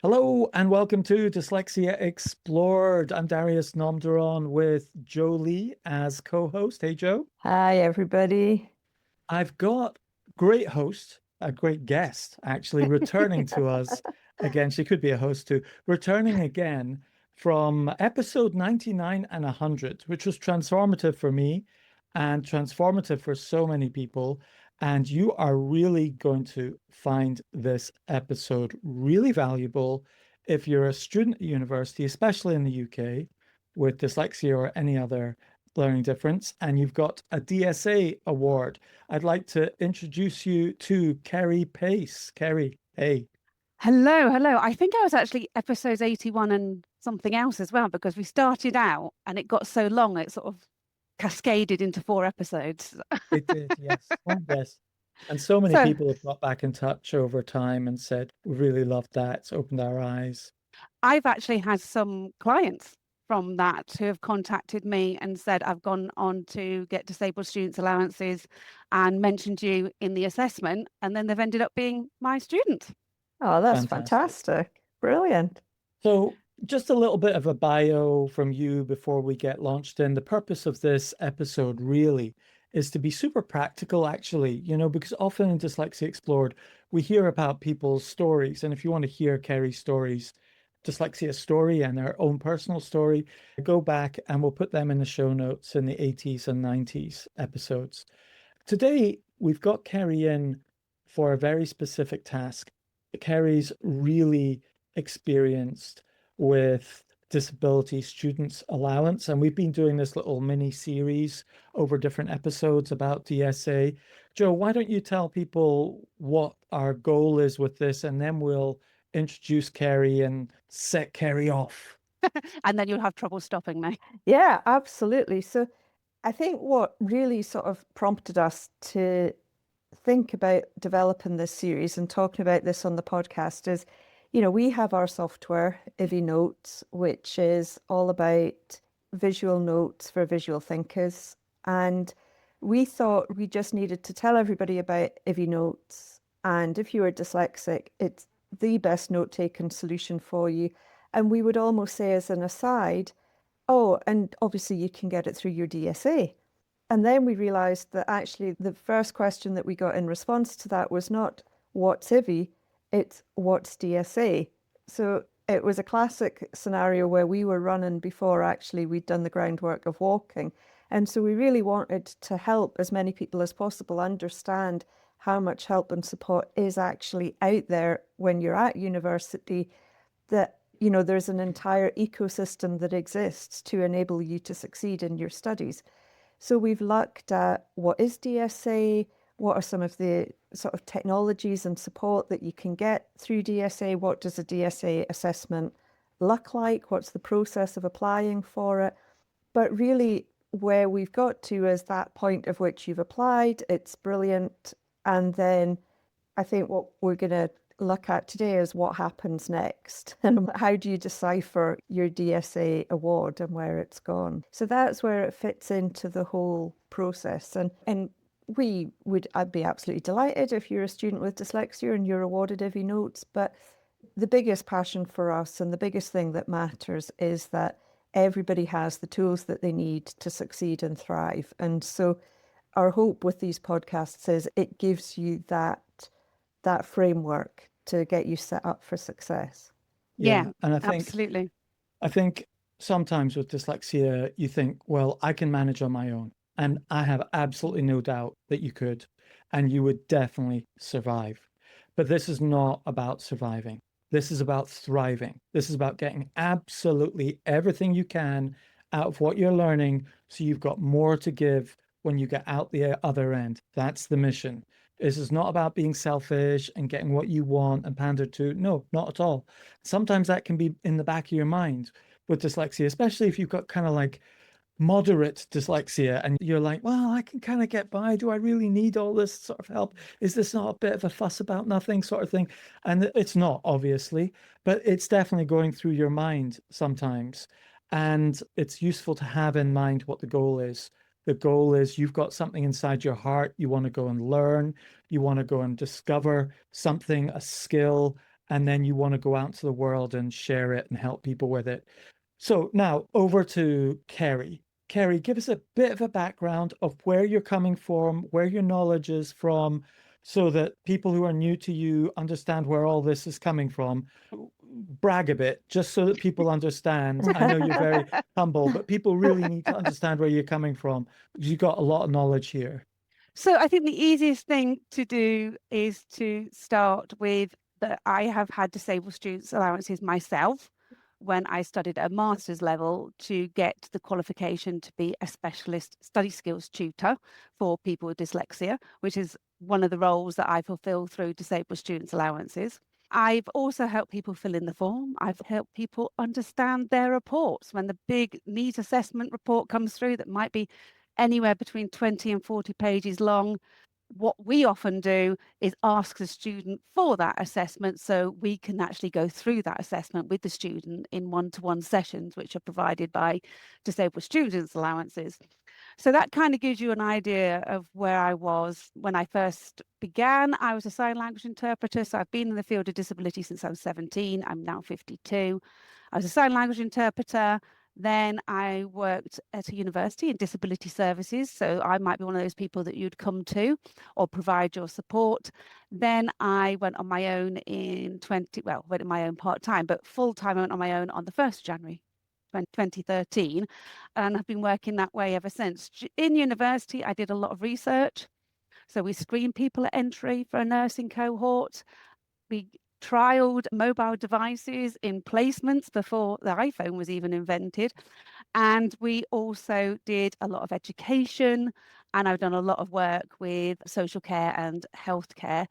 Hello and welcome to Dyslexia Explored. I'm Darius Nomderon with Joe Lee as co-host. Hey, Joe. Hi, everybody. I've got great host, a great guest, actually, returning to us again. She could be a host too, returning again from episode 99 and 100, which was transformative for me and transformative for so many people. And you are really going to find this episode really valuable if you're a student at university, especially in the UK, with dyslexia or any other learning difference, and you've got a DSA award. I'd like to introduce you to Kerry Pace. Kerry, hey. Hello. I think I was actually episodes 81 and something else as well, because we started out and it got so long, it sort of cascaded into 4 episodes. It did, yes. Oh, yes. And so many So people have got back in touch over time and said, we really loved that. It's opened our eyes. I've actually had some clients from that who have contacted me and said, I've gone on to get disabled students allowances and mentioned you in the assessment, and then they've ended up being my student. Oh, that's Fantastic. fantastic. Brilliant. So, just a little bit of a bio from you before we get launched in. The purpose of this episode really is to be super practical, actually, because often in Dyslexia Explored, we hear about people's stories. And if you want to hear Kerry's stories, dyslexia story and her own personal story, go back and we'll put them in the show notes in the 80s and 90s episodes. Today, we've got Kerry in for a very specific task. Kerry's really experienced with disability students allowance, and we've been doing this little mini series over different episodes about DSA. Joe, why don't you tell people what our goal is with this, and then we'll introduce Kerry and set Kerry off. And then you'll have trouble stopping me. Yeah, absolutely. So I think what really sort of prompted us to think about developing this series and talking about this on the podcast is, we have our software, ivvi Notes, which is all about visual notes for visual thinkers. And we thought we just needed to tell everybody about ivvi Notes. And if you are dyslexic, it's the best note-taking solution for you. And we would almost say as an aside, oh, and obviously you can get it through your DSA. And then we realized that actually the first question that we got in response to that was not what's ivvi, it's what's DSA. So it was a classic scenario where we were running before actually we'd done the groundwork of walking. And so we really wanted to help as many people as possible understand how much help and support is actually out there when you're at university, that there's an entire ecosystem that exists to enable you to succeed in your studies. So we've looked at what is DSA, what are some of the sort of technologies and support that you can get through DSA, what does a DSA assessment look like, what's the process of applying for it. But really where we've got to is that point of which you've applied, it's brilliant. And then I think what we're going to look at today is what happens next and how do you decipher your DSA award and where it's gone. So that's where it fits into the whole process. And I'd be absolutely delighted if you're a student with dyslexia and you're awarded ivvi Notes. But the biggest passion for us and the biggest thing that matters is that everybody has the tools that they need to succeed and thrive. And so our hope with these podcasts is it gives you that framework to get you set up for success. Yeah, And absolutely. I think sometimes with dyslexia, you think, well, I can manage on my own. And I have absolutely no doubt that you could, and you would definitely survive. But this is not about surviving. This is about thriving. This is about getting absolutely everything you can out of what you're learning so you've got more to give when you get out the other end. That's the mission. This is not about being selfish and getting what you want and pander to. No, not at all. Sometimes that can be in the back of your mind with dyslexia, especially if you've got kind of like moderate dyslexia and you're like, well, I can kind of get by. Do I really need all this sort of help? Is this not a bit of a fuss about nothing sort of thing? And it's not, obviously, but it's definitely going through your mind sometimes. And it's useful to have in mind what the goal is. The goal is you've got something inside your heart. You want to go and learn. You want to go and discover something, a skill, and then you want to go out into the world and share it and help people with it. So now over to Kerry. Kerry, give us a bit of a background of where you're coming from, where your knowledge is from, so that people who are new to you understand where all this is coming from. Brag a bit, just so that people understand. I know you're very humble, but people really need to understand where you're coming from, because you've got a lot of knowledge here. So I think the easiest thing to do is to start with that I have had disabled students allowances myself when I studied at a master's level to get the qualification to be a specialist study skills tutor for people with dyslexia, which is one of the roles that I fulfill through disabled students allowances. I've also helped people fill in the form. I've helped people understand their reports. When the big needs assessment report comes through that might be anywhere between 20 and 40 pages long, what we often do is ask the student for that assessment so we can actually go through that assessment with the student in one-to-one sessions, which are provided by disabled students allowances. So that kind of gives you an idea of where I was when I first began. I was a sign language interpreter, so I've been in the field of disability since I was 17. I'm now 52. I was a sign language interpreter. Then I worked at a university in disability services. So I might be one of those people that you'd come to or provide your support. Then I went on my own went on my own part-time, but full-time I went on my own on the 1st of January 2013. And I've been working that way ever since. In university, I did a lot of research. So we screened people at entry for a nursing cohort. We trialed mobile devices in placements before the iPhone was even invented. And we also did a lot of education, and I've done a lot of work with social care and healthcare.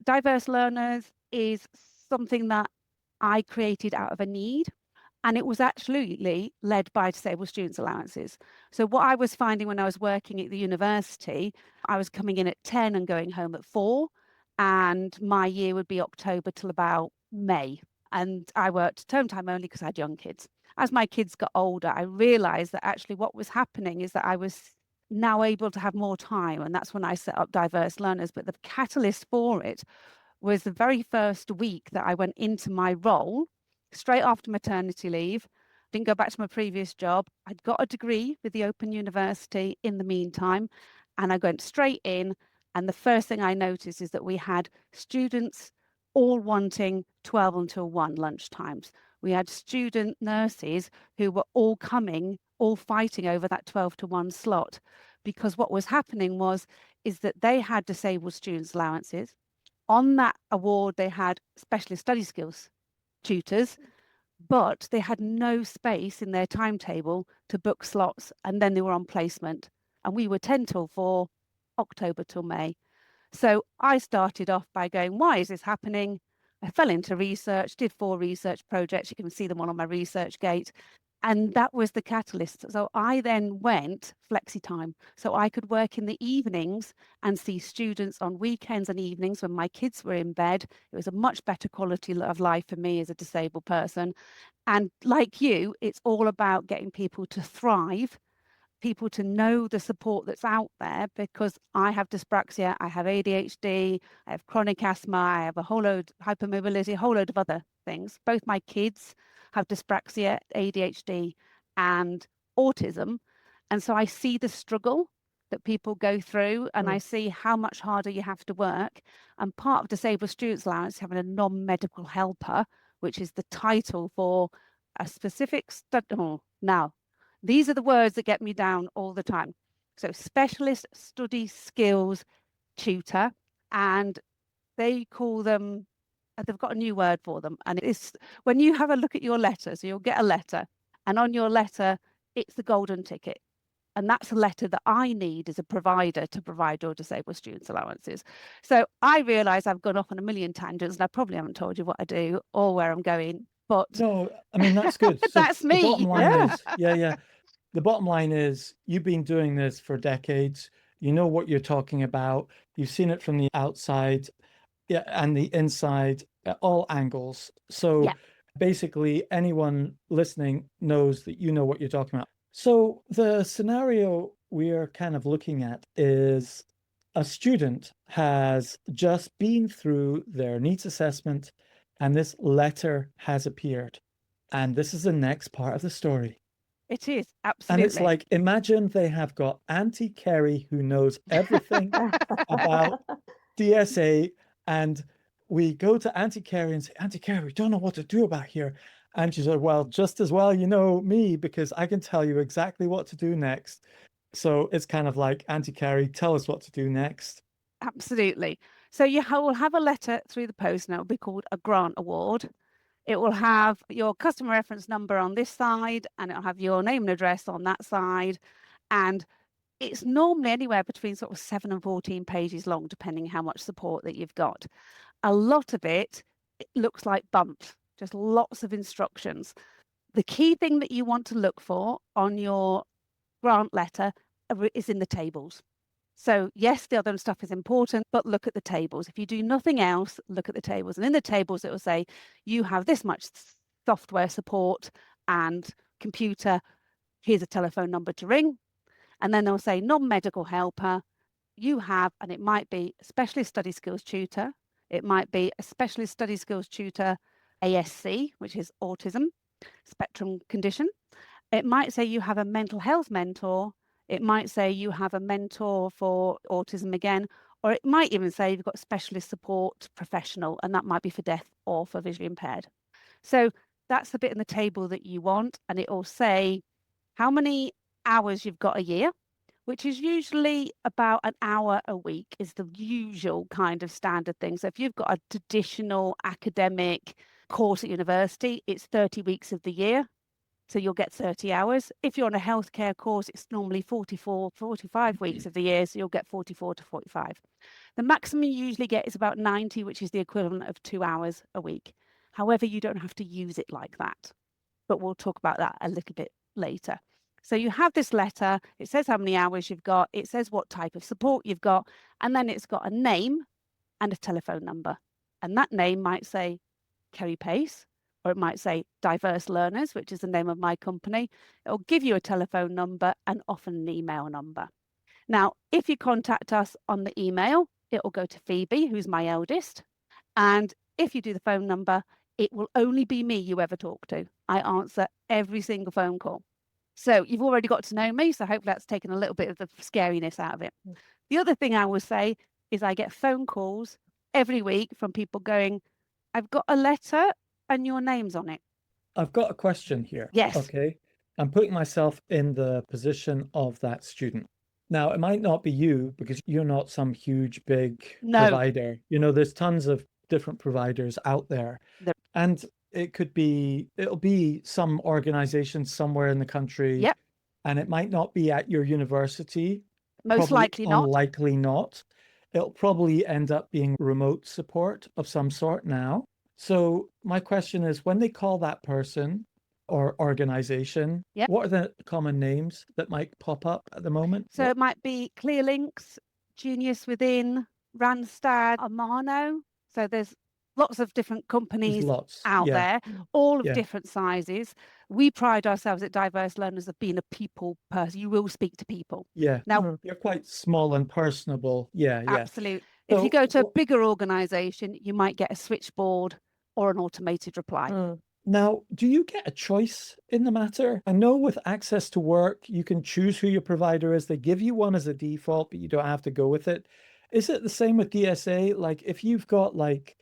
Diverse learners is something that I created out of a need. And it was absolutely led by disabled students allowances. So what I was finding when I was working at the university, I was coming in at 10 and going home at 4. And my year would be October till about May. And I worked term time only because I had young kids. As my kids got older, I realized that actually what was happening is that I was now able to have more time. And that's when I set up Diverse Learners. But the catalyst for it was the very first week that I went into my role, straight after maternity leave. Didn't go back to my previous job. I'd got a degree with the Open University in the meantime, and I went straight in. And the first thing I noticed is that we had students all wanting 12 until 1 lunchtimes. We had student nurses who were all coming, all fighting over that 12 to 1 slot, because what was happening is that they had disabled students allowances. On that award, they had specialist study skills tutors, but they had no space in their timetable to book slots, and then they were on placement. And we were 10 till 4, October till May. So I started off by going, why is this happening? I fell into research, did 4 research projects. You can see them all on my research gate. And that was the catalyst. So I then went flexi time. So I could work in the evenings and see students on weekends and evenings when my kids were in bed. It was a much better quality of life for me as a disabled person. And like you, it's all about getting people to thrive, people to know the support that's out there, because I have dyspraxia, I have ADHD, I have chronic asthma, I have a whole load, hypermobility, a whole load of other things. Both my kids have dyspraxia, ADHD, and autism. And so I see the struggle that people go through, and I see how much harder you have to work. And part of disabled students allowance is having a non-medical helper, which is the title for a specific study. Now, these are the words that get me down all the time. So specialist study skills tutor, and they call them, they've got a new word for them. And it's when you have a look at your letter, so you'll get a letter, and on your letter, it's the golden ticket. And that's a letter that I need as a provider to provide your disabled students allowances. So I realize I've gone off on a million tangents, and I probably haven't told you what I do or where I'm going, but No, I mean, that's good. So that's the me. bottom line is, yeah. The bottom line is you've been doing this for decades. You know what you're talking about. You've seen it from the outside, yeah, and the inside at all angles. So Yeah. basically anyone listening knows that you know what you're talking about. So the scenario we're kind of looking at is a student has just been through their needs assessment and this letter has appeared. And this is the next part of the story. It is, And absolutely. it's like, imagine they have got Auntie Kerry who knows everything about DSA, and we go to Auntie Kerry and say, Auntie Kerry, we don't know what to do about here. And she said, well, just as well you know me, because I can tell you exactly what to do next. So it's kind of like, Auntie Kerry, tell us what to do next. Absolutely. So you will have a letter through the post, and it will be called a grant award. It will have your customer reference number on this side, and it'll have your name and address on that side. And it's normally anywhere between sort of 7 and 14 pages long, depending how much support that you've got. A lot of it looks like bumps, just lots of instructions. The key thing that you want to look for on your grant letter is in the tables. So yes, the other stuff is important, but look at the tables. If you do nothing else, look at the tables. And in the tables, it will say, you have this much software support and computer. Here's a telephone number to ring. And then they'll say non-medical helper. You have, and it might be a specialist study skills tutor. It might be a specialist study skills tutor, ASC, which is autism spectrum condition. It might say you have a mental health mentor. It might say you have a mentor for autism again, or it might even say you've got specialist support professional, and that might be for deaf or for visually impaired. So that's the bit in the table that you want, and it will say how many hours you've got a year, which is usually about an hour a week is the usual kind of standard thing. So if you've got a traditional academic course at university, it's 30 weeks of the year. So you'll get 30 hours. If you're on a healthcare course, it's normally 44, 45 weeks of the year. So you'll get 44 to 45. The maximum you usually get is about 90, which is the equivalent of 2 hours a week. However, you don't have to use it like that. But we'll talk about that a little bit later. So you have this letter. It says how many hours you've got. It says what type of support you've got. And then it's got a name and a telephone number. And that name might say Kerry Pace, or it might say Diverse Learners, which is the name of my company. It'll give you a telephone number and often an email number. Now, if you contact us on the email, it will go to Phoebe, who's my eldest. And if you do the phone number, it will only be me you ever talk to. I answer every single phone call. So you've already got to know me. So hopefully that's taken a little bit of the scariness out of it. The other thing I will say is I get phone calls every week from people going, I've got a letter and your name's on it. I've got a question here. Yes. Okay. I'm putting myself in the position of that student. Now, it might not be you because you're not some huge, big provider. You know, there's tons of different providers out there. And it'll be some organization somewhere in the country. Yep. And it might not be at your university. Most likely not. Unlikely not. It'll probably end up being remote support of some sort now. So my question is, when they call that person or organization, Yep. what are the common names that might pop up at the moment? So it might be ClearLinks, Genius Within, Randstad, Amano. So there's lots of different companies out there, all of different sizes. We pride ourselves at Diverse Learners of being a people person. You will speak to people. Yeah. Now, you're quite small and personable. Yeah. Absolutely. So, if you go to a bigger organization, you might get a switchboard or an automated reply. Now, do you get a choice in the matter? I know with Access to Work, you can choose who your provider is. They give you one as a default, but you don't have to go with it. Is it the same with DSA? Like if you've got like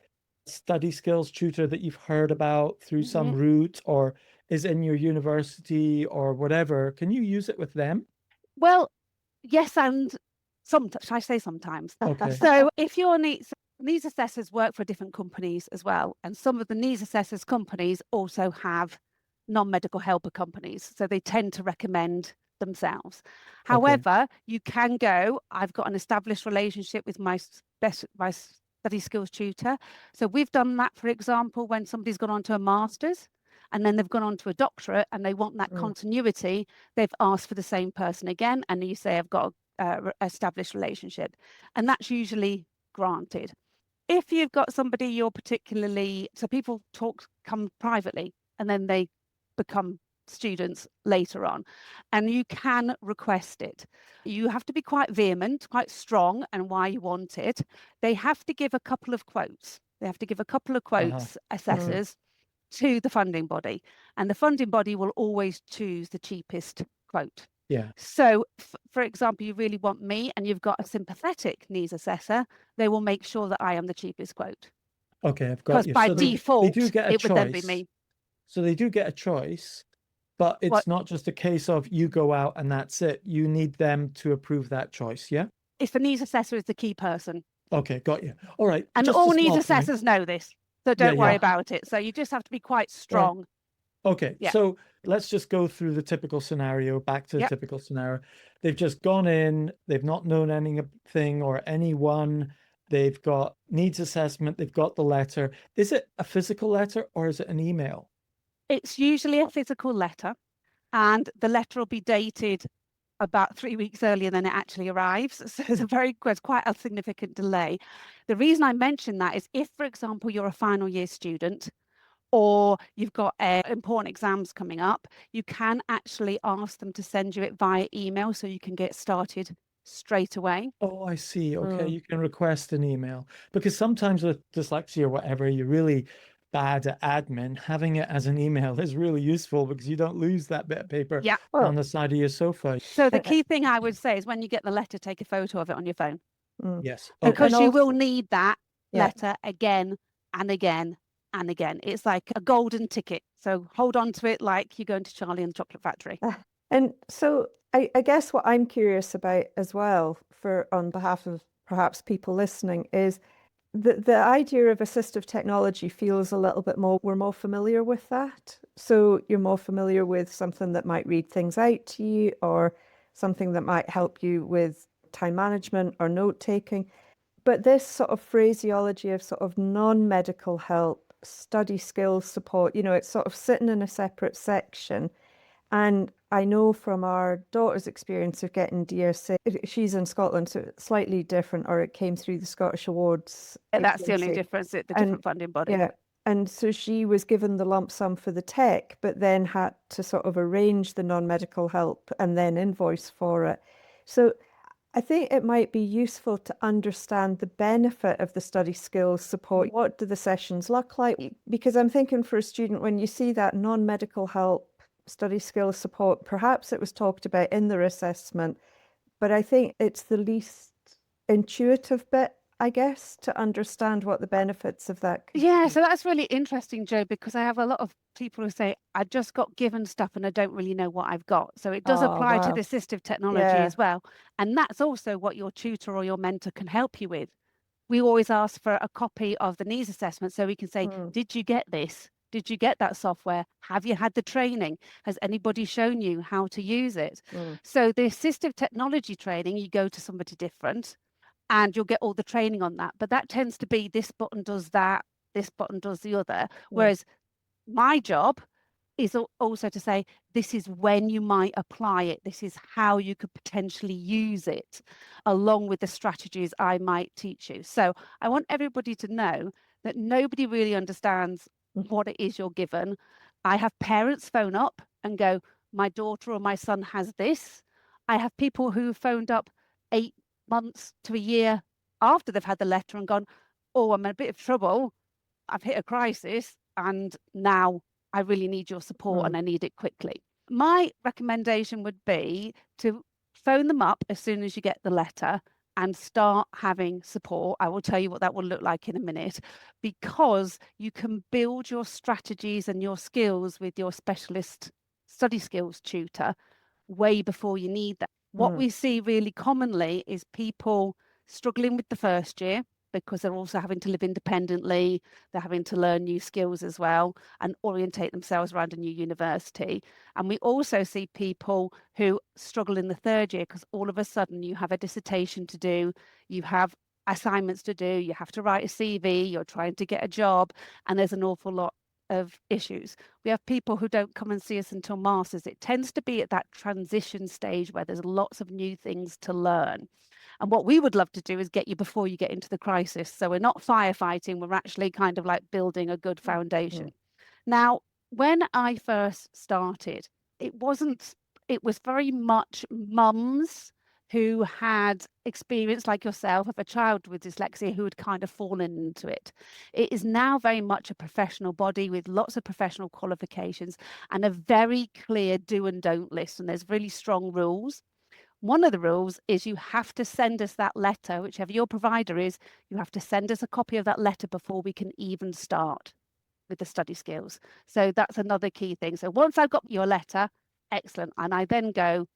study skills tutor that you've heard about through some route or is in your university or whatever, can you use it with them? Well, yes, and sometimes, I say sometimes. Okay. So if your needs assessors work for different companies as well, and some of the needs assessors companies also have non-medical helper companies, so they tend to recommend themselves. However, you can go, I've got an established relationship with my study skills tutor. So we've done that, for example, when somebody's gone on to a master's and then they've gone on to a doctorate and they want that continuity, they've asked for the same person again. And you say, I've got an established relationship. And that's usually granted. If you've got somebody you're particularly, so people come privately and then they become students later on, and you can request it. You have to be quite vehement, quite strong, and why you want it. They have to give a couple of quotes. They have to give a couple of Uh-huh. quotes, assessors, to the funding body. And the funding body will always choose the cheapest quote. Yeah. So, for example, you really want me and you've got a sympathetic needs assessor, they will make sure that I am the cheapest quote. Okay, I've got Because you. by So they default, do get a it would then be choice. me. So they do get a choice, but it's What? not just a case of you go out and that's it. You need them to approve that choice, yeah? If the needs assessor is the key person. Okay, got you. All right. And just a all needs small point. assessors know this. So Yeah, don't worry yeah. about it. So you just have to be quite strong. Okay, Yeah. so let's just go through the typical scenario, back to the Yep. typical scenario. They've just gone in, they've not known anything or anyone, they've got needs assessment, they've got the letter. Is it a physical letter or is it an email? It's usually a physical letter, and the letter will be dated about 3 weeks earlier than it actually arrives. So there's quite a significant delay. The reason I mention that is if, for example, you're a final year student or you've got important exams coming up, you can actually ask them to send you it via email so you can get started straight away. Oh, I see. Okay, you can request an email because sometimes with dyslexia or whatever, you're really bad at admin. Having it as an email is really useful because you don't lose that bit of paper Yeah. on the side of your sofa. So the key thing I would say is when you get the letter, take a photo of it on your phone. Yes. And- Because and you will also- need that Yeah. letter again and again and again. It's like a golden ticket. So hold on to it like you're going to Charlie and the Chocolate Factory. And so I guess what I'm curious about as well, for on behalf of perhaps people listening, is the idea of assistive technology feels a little bit more, we're more familiar with that. So you're more familiar with something that might read things out to you or something that might help you with time management or note taking. But this sort of phraseology of sort of non-medical help, study skills support, it's sort of sitting in a separate section. And I know from our daughter's experience of getting DSA, she's in Scotland, so it's slightly different, or it came through the Scottish Awards. That's the only agency. difference, the And- different funding body. Yeah. And so she was given the lump sum for the tech, but then had to sort of arrange the non-medical help and then invoice for it. So I think it might be useful to understand the benefit of the study skills support. What do the sessions look like? Because I'm thinking for a student, when you see that non-medical help, study skills support, perhaps it was talked about in their assessment, but I think it's the least intuitive bit, I guess, to understand what the benefits of that could Yeah, be. so that's really interesting, Joe, because I have a lot of people who say, I just got given stuff and I don't really know what I've got. So it does Oh, apply to wow. the assistive technology Yeah. as well. And that's also what your tutor or your mentor can help you with. We always ask for a copy of the needs assessment so we can say, did you get this? Did you get that software? Have you had the training? Has anybody shown you how to use it? So the assistive technology training, you go to somebody different and you'll get all the training on that. But that tends to be this button does that, this button does the other. Whereas my job is also to say, this is when you might apply it. This is how you could potentially use it, along with the strategies I might teach you. So I want everybody to know that nobody really understands what it is you're given. I have parents phone up and go, my daughter or my son has this. I have people who phoned up 8 months to a year after they've had the letter and gone, oh, I'm in a bit of trouble. I've hit a crisis and now I really need your support and I need it quickly. My recommendation would be to phone them up as soon as you get the letter and start having support. I will tell you what that will look like in a minute, because you can build your strategies and your skills with your specialist study skills tutor way before you need that. What we see really commonly is people struggling with the first year because they're also having to live independently, they're having to learn new skills as well and orientate themselves around a new university. And we also see people who struggle in the third year because all of a sudden you have a dissertation to do, you have assignments to do, you have to write a CV, you're trying to get a job, and there's an awful lot of issues. We have people who don't come and see us until masters. It tends to be at that transition stage where there's lots of new things to learn. And what we would love to do is get you before you get into the crisis. So we're not firefighting, we're actually kind of like building a good foundation. Now, when I first started, it was very much mums who had experience like yourself of a child with dyslexia who had kind of fallen into it. It is now very much a professional body with lots of professional qualifications and a very clear do and don't list. And there's really strong rules. One of the rules is you have to send us that letter, whichever your provider is, you have to send us a copy of that letter before we can even start with the study skills. So that's another key thing. So once I've got your letter, excellent. And I then go,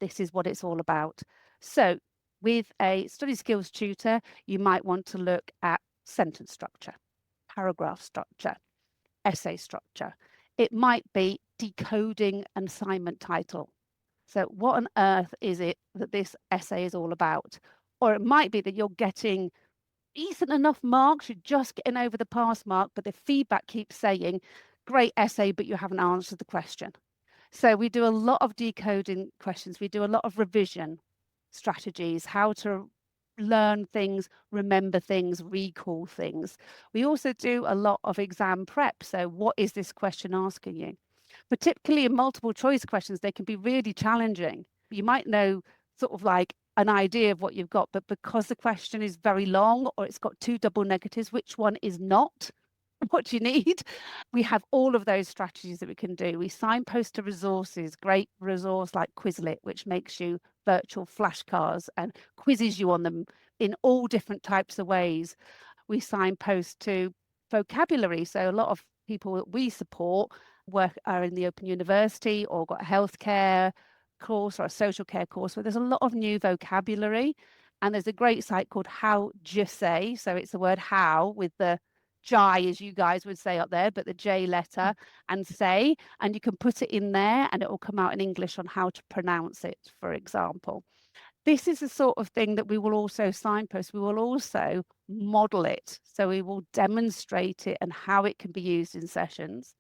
this is what it's all about. So with a study skills tutor, you might want to look at sentence structure, paragraph structure, essay structure. It might be decoding an assignment title. So what on earth is it that this essay is all about? Or it might be that you're getting decent enough marks, you're just getting over the pass mark, but the feedback keeps saying, great essay, but you haven't answered the question. So we do a lot of decoding questions. We do a lot of revision strategies, how to learn things, remember things, recall things. We also do a lot of exam prep. So what is this question asking you? Particularly in multiple choice questions, they can be really challenging. You might know sort of like an idea of what you've got, but because the question is very long or it's got 2 double negatives, which one is not what you need? We have all of those strategies that we can do. We signpost to resources, great resource like Quizlet, which makes you virtual flashcards and quizzes you on them in all different types of ways. We signpost to vocabulary. So a lot of people that we support are in the Open University or got a healthcare course or a social care course where there's a lot of new vocabulary. And there's a great site called How J Say. So it's the word how with the J, as you guys would say up there, but the J letter and say, and you can put it in there and it will come out in English on how to pronounce it, for example. This is the sort of thing that we will also signpost. We will also model it. So we will demonstrate it and how it can be used in sessions.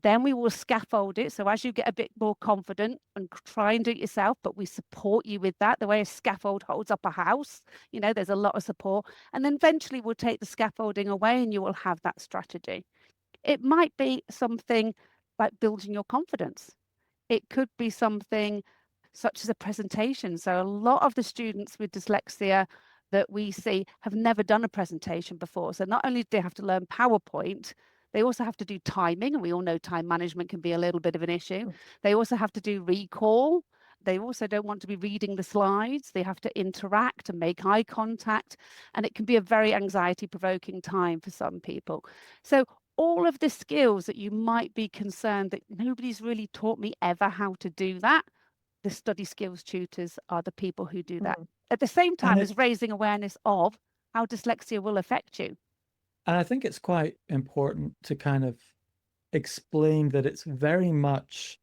Then we will scaffold it. So as you get a bit more confident and try and do it yourself, but we support you with that. The way a scaffold holds up a house, you know, there's a lot of support. And then eventually we'll take the scaffolding away and you will have that strategy. It might be something like building your confidence. It could be something such as a presentation. So a lot of the students with dyslexia that we see have never done a presentation before. So not only do they have to learn PowerPoint, they also have to do timing, and we all know time management can be a little bit of an issue. They also have to do recall. They also don't want to be reading the slides. They have to interact and make eye contact, and it can be a very anxiety-provoking time for some people. So all of the skills that you might be concerned that nobody's really taught me ever how to do that, the study skills tutors are the people who do that. At the same time as raising awareness of how dyslexia will affect you. And I think it's quite important to kind of explain that it's very much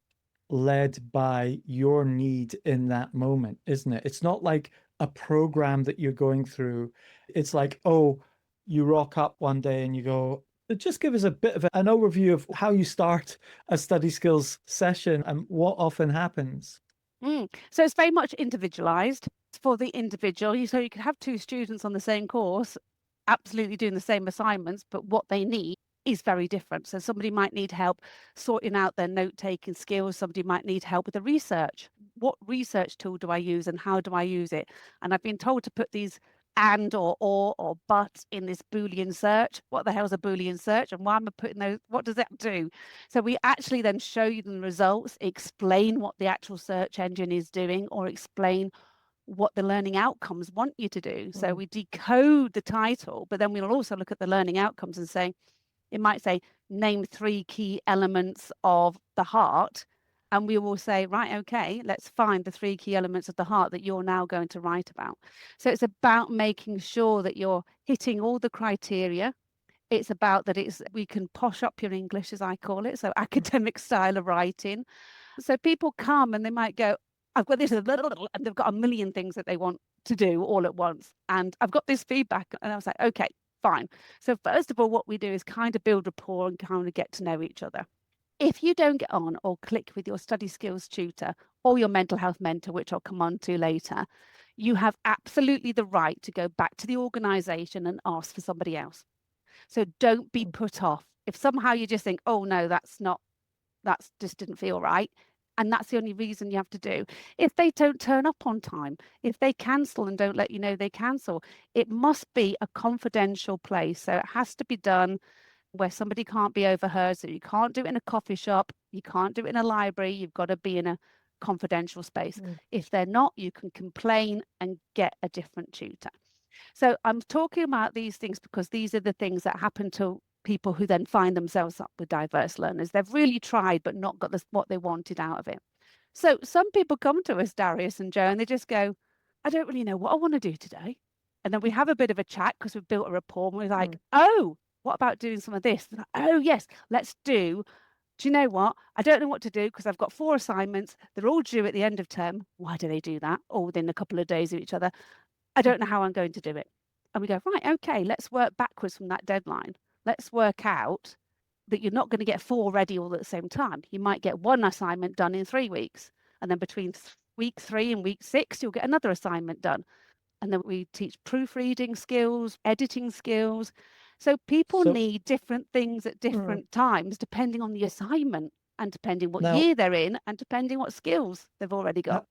led by your need in that moment, isn't it? It's not like a program that you're going through. It's like, oh, you rock up one day and you go, just give us a bit of an overview of how you start a study skills session and what often happens. So it's very much individualized for the individual. So you could have 2 students on the same course, absolutely doing the same assignments, but what they need is very different. So somebody might need help sorting out their note-taking skills. Somebody might need help with the research. What research tool do I use and how do I use it? And I've been told to put these and or but in this Boolean search. What the hell is a Boolean search? And why am I putting those? What does that do? So we actually then show you the results, explain what the actual search engine is doing, or explain what the learning outcomes want you to do. So we decode the title, but then we'll also look at the learning outcomes and say, it might say, name 3 key elements of the heart. And we will say, right, okay, let's find the 3 key elements of the heart that you're now going to write about. So it's about making sure that you're hitting all the criteria. It's about that we can posh up your English, as I call it, so academic style of writing. So people come and they might go, I've got this, and they've got a million things that they want to do all at once. And I've got this feedback. And I was like, okay, fine. So first of all, what we do is kind of build rapport and kind of get to know each other. If you don't get on or click with your study skills tutor or your mental health mentor, which I'll come on to later, you have absolutely the right to go back to the organization and ask for somebody else. So don't be put off. If somehow you just think, oh no, that just didn't feel right, And that's the only reason you have to do. If they don't turn up on time, if they cancel and don't let you know they cancel, it must be a confidential place. So it has to be done where somebody can't be overheard. So you can't do it in a coffee shop, you can't do it in a library, you've got to be in a confidential space. If they're not, you can complain and get a different tutor. So I'm talking about these things because these are the things that happen to people who then find themselves up with diverse learners. They've really tried but not got what they wanted out of it. So some people come to us, Darius and Joe, and they just go, I don't really know what I want to do today. And then we have a bit of a chat because we've built a rapport, and we're like, oh, what about doing some of this? Like, oh, yes, let's do. Do you know what? I don't know what to do because I've got 4 assignments. They're all due at the end of term. Why do they do that? All within a couple of days of each other. I don't know how I'm going to do it. And we go, right, okay, let's work backwards from that deadline. Let's work out that you're not going to get 4 ready all at the same time. You might get 1 assignment done in 3 weeks. And then between week 3 and week 6, you'll get another assignment done. And then we teach proofreading skills, editing skills. So people need different things at different times, depending on the assignment and depending what year they're in and depending what skills they've already got.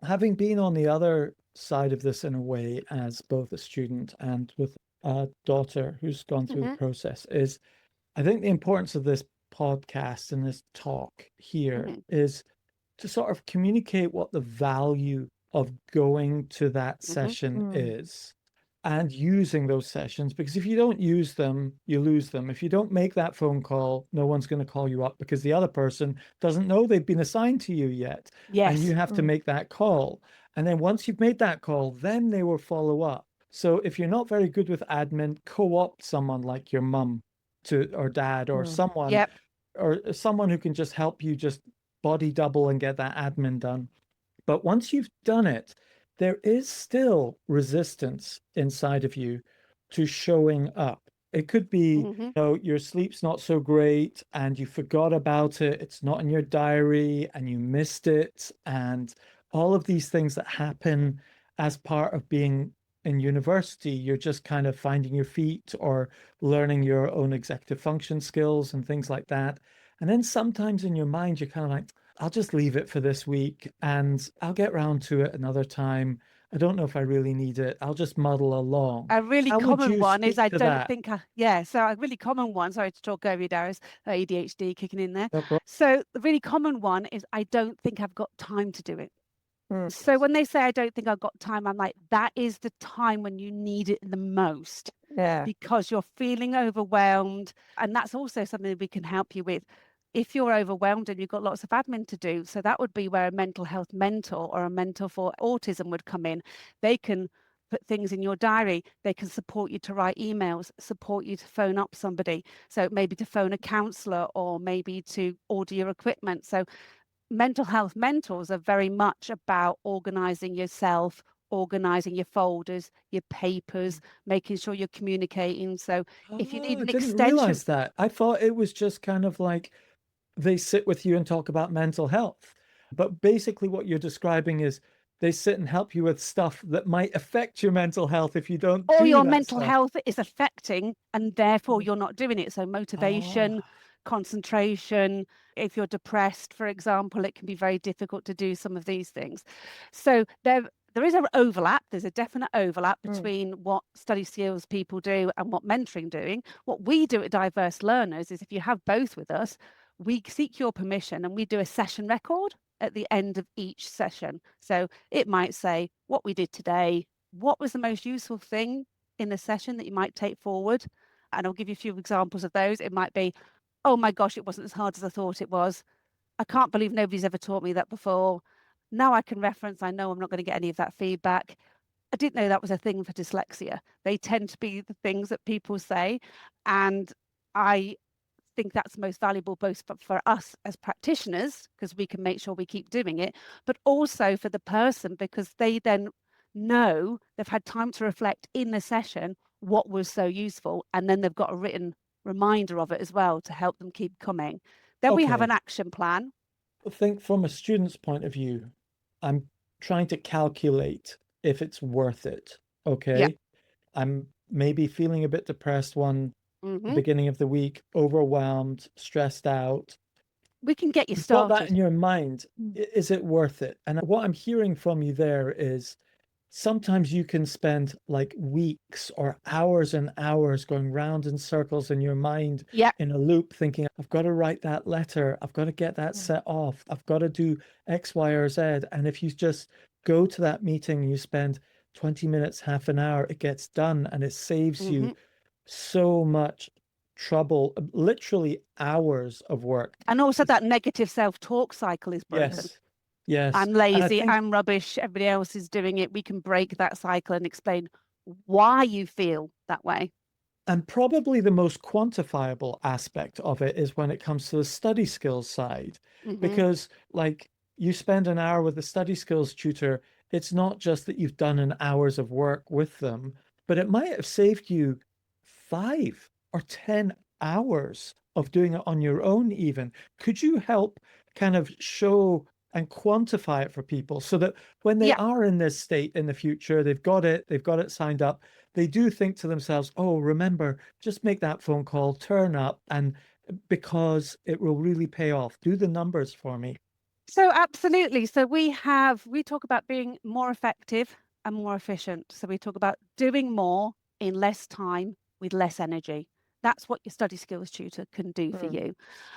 Having been on the other side of this in a way as both a student and with a daughter who's gone through the process, is I think the importance of this podcast and this talk here is to sort of communicate what the value of going to that session is and using those sessions, because if you don't use them, you lose them. If you don't make that phone call, no one's going to call you up because the other person doesn't know they've been assigned to you yet. Yes. And you have to make that call. And then once you've made that call, then they will follow up. So if you're not very good with admin, co-opt someone like your mum or dad or someone, or someone who can just help you just body double and get that admin done. But once you've done it, there is still resistance inside of you to showing up. It could be, you know, your sleep's not so great and you forgot about it. It's not in your diary and you missed it. And all of these things that happen as part of being in university, you're just kind of finding your feet or learning your own executive function skills and things like that. And then sometimes in your mind, you're kind of like, I'll just leave it for this week and I'll get round to it another time. I don't know if I really need it. I'll just muddle along. A really How would common you one is speak I to don't that? think so a really common one, sorry to talk over you, Darius, ADHD kicking in there. No problem. So the really common one is I don't think I've got time to do it. So when they say I don't think I've got time, I'm like, that is the time when you need it the most. Yeah. Because you're feeling overwhelmed. And that's also something that we can help you with. If you're overwhelmed and you've got lots of admin to do, so that would be where a mental health mentor or a mentor for autism would come in. They can put things in your diary. They can support you to write emails, support you to phone up somebody. So maybe to phone a counsellor or maybe to order your equipment. So mental health mentors are very much about organizing yourself, organizing your folders, your papers, making sure you're communicating. So if you need I an didn't extension, realize that. I thought it was just kind of like they sit with you and talk about mental health. But basically what you're describing is they sit and help you with stuff that might affect your mental health if you don't or do your that mental stuff. health is affecting and therefore you're not doing it. So motivation, concentration, if you're depressed, for example, it can be very difficult to do some of these things. So there is an overlap. There's a definite overlap between what study skills people do and what mentoring doing. What we do at Diverse Learners is if you have both with us, we seek your permission and we do a session record at the end of each session. So it might say what we did today, what was the most useful thing in the session that you might take forward. And I'll give you a few examples of those. It might be, oh my gosh, it wasn't as hard as I thought it was. I can't believe nobody's ever taught me that before. Now I can reference, I know I'm not going to get any of that feedback. I didn't know that was a thing for dyslexia. They tend to be the things that people say. And I think that's most valuable both for us as practitioners, because we can make sure we keep doing it, but also for the person, because they then know they've had time to reflect in the session what was so useful. And then they've got a written reminder of it as well to help them keep coming. Then we have an action plan. I think from a student's point of view, I'm trying to calculate if it's worth it. Okay. Yeah. I'm maybe feeling a bit depressed the beginning of the week, overwhelmed, stressed out. we can get you You've got that in started. your mind. Is it worth it? And what I'm hearing from you there is sometimes you can spend like weeks or hours and hours going round in circles in your mind Yeah. in a loop, thinking, I've got to write that letter, I've got to get that set off, I've got to do X, Y, or Z. And if you just go to that meeting and you spend 20 minutes, half an hour, it gets done and it saves you so much trouble, literally hours of work. And also that negative self-talk cycle is broken. Yes. Yes. I'm And I lazy, think, I'm rubbish, everybody else is doing it. We can break that cycle and explain why you feel that way. and probably the most quantifiable aspect of it is when it comes to the study skills side, because like you spend an hour with a study skills tutor, it's not just that you've done an hours of work with them, but it might have saved you 5 or 10 hours of doing it on your own even. Could you help kind of show and quantify it for people so that when they Yeah. are in this state in the future, they've got it signed up, they do think to themselves, oh, remember, just make that phone call, turn up, and because it will really pay off. Do the numbers for me. So absolutely. So we talk about being more effective and more efficient. So we talk about doing more in less time with less energy. That's what your study skills tutor can do for you.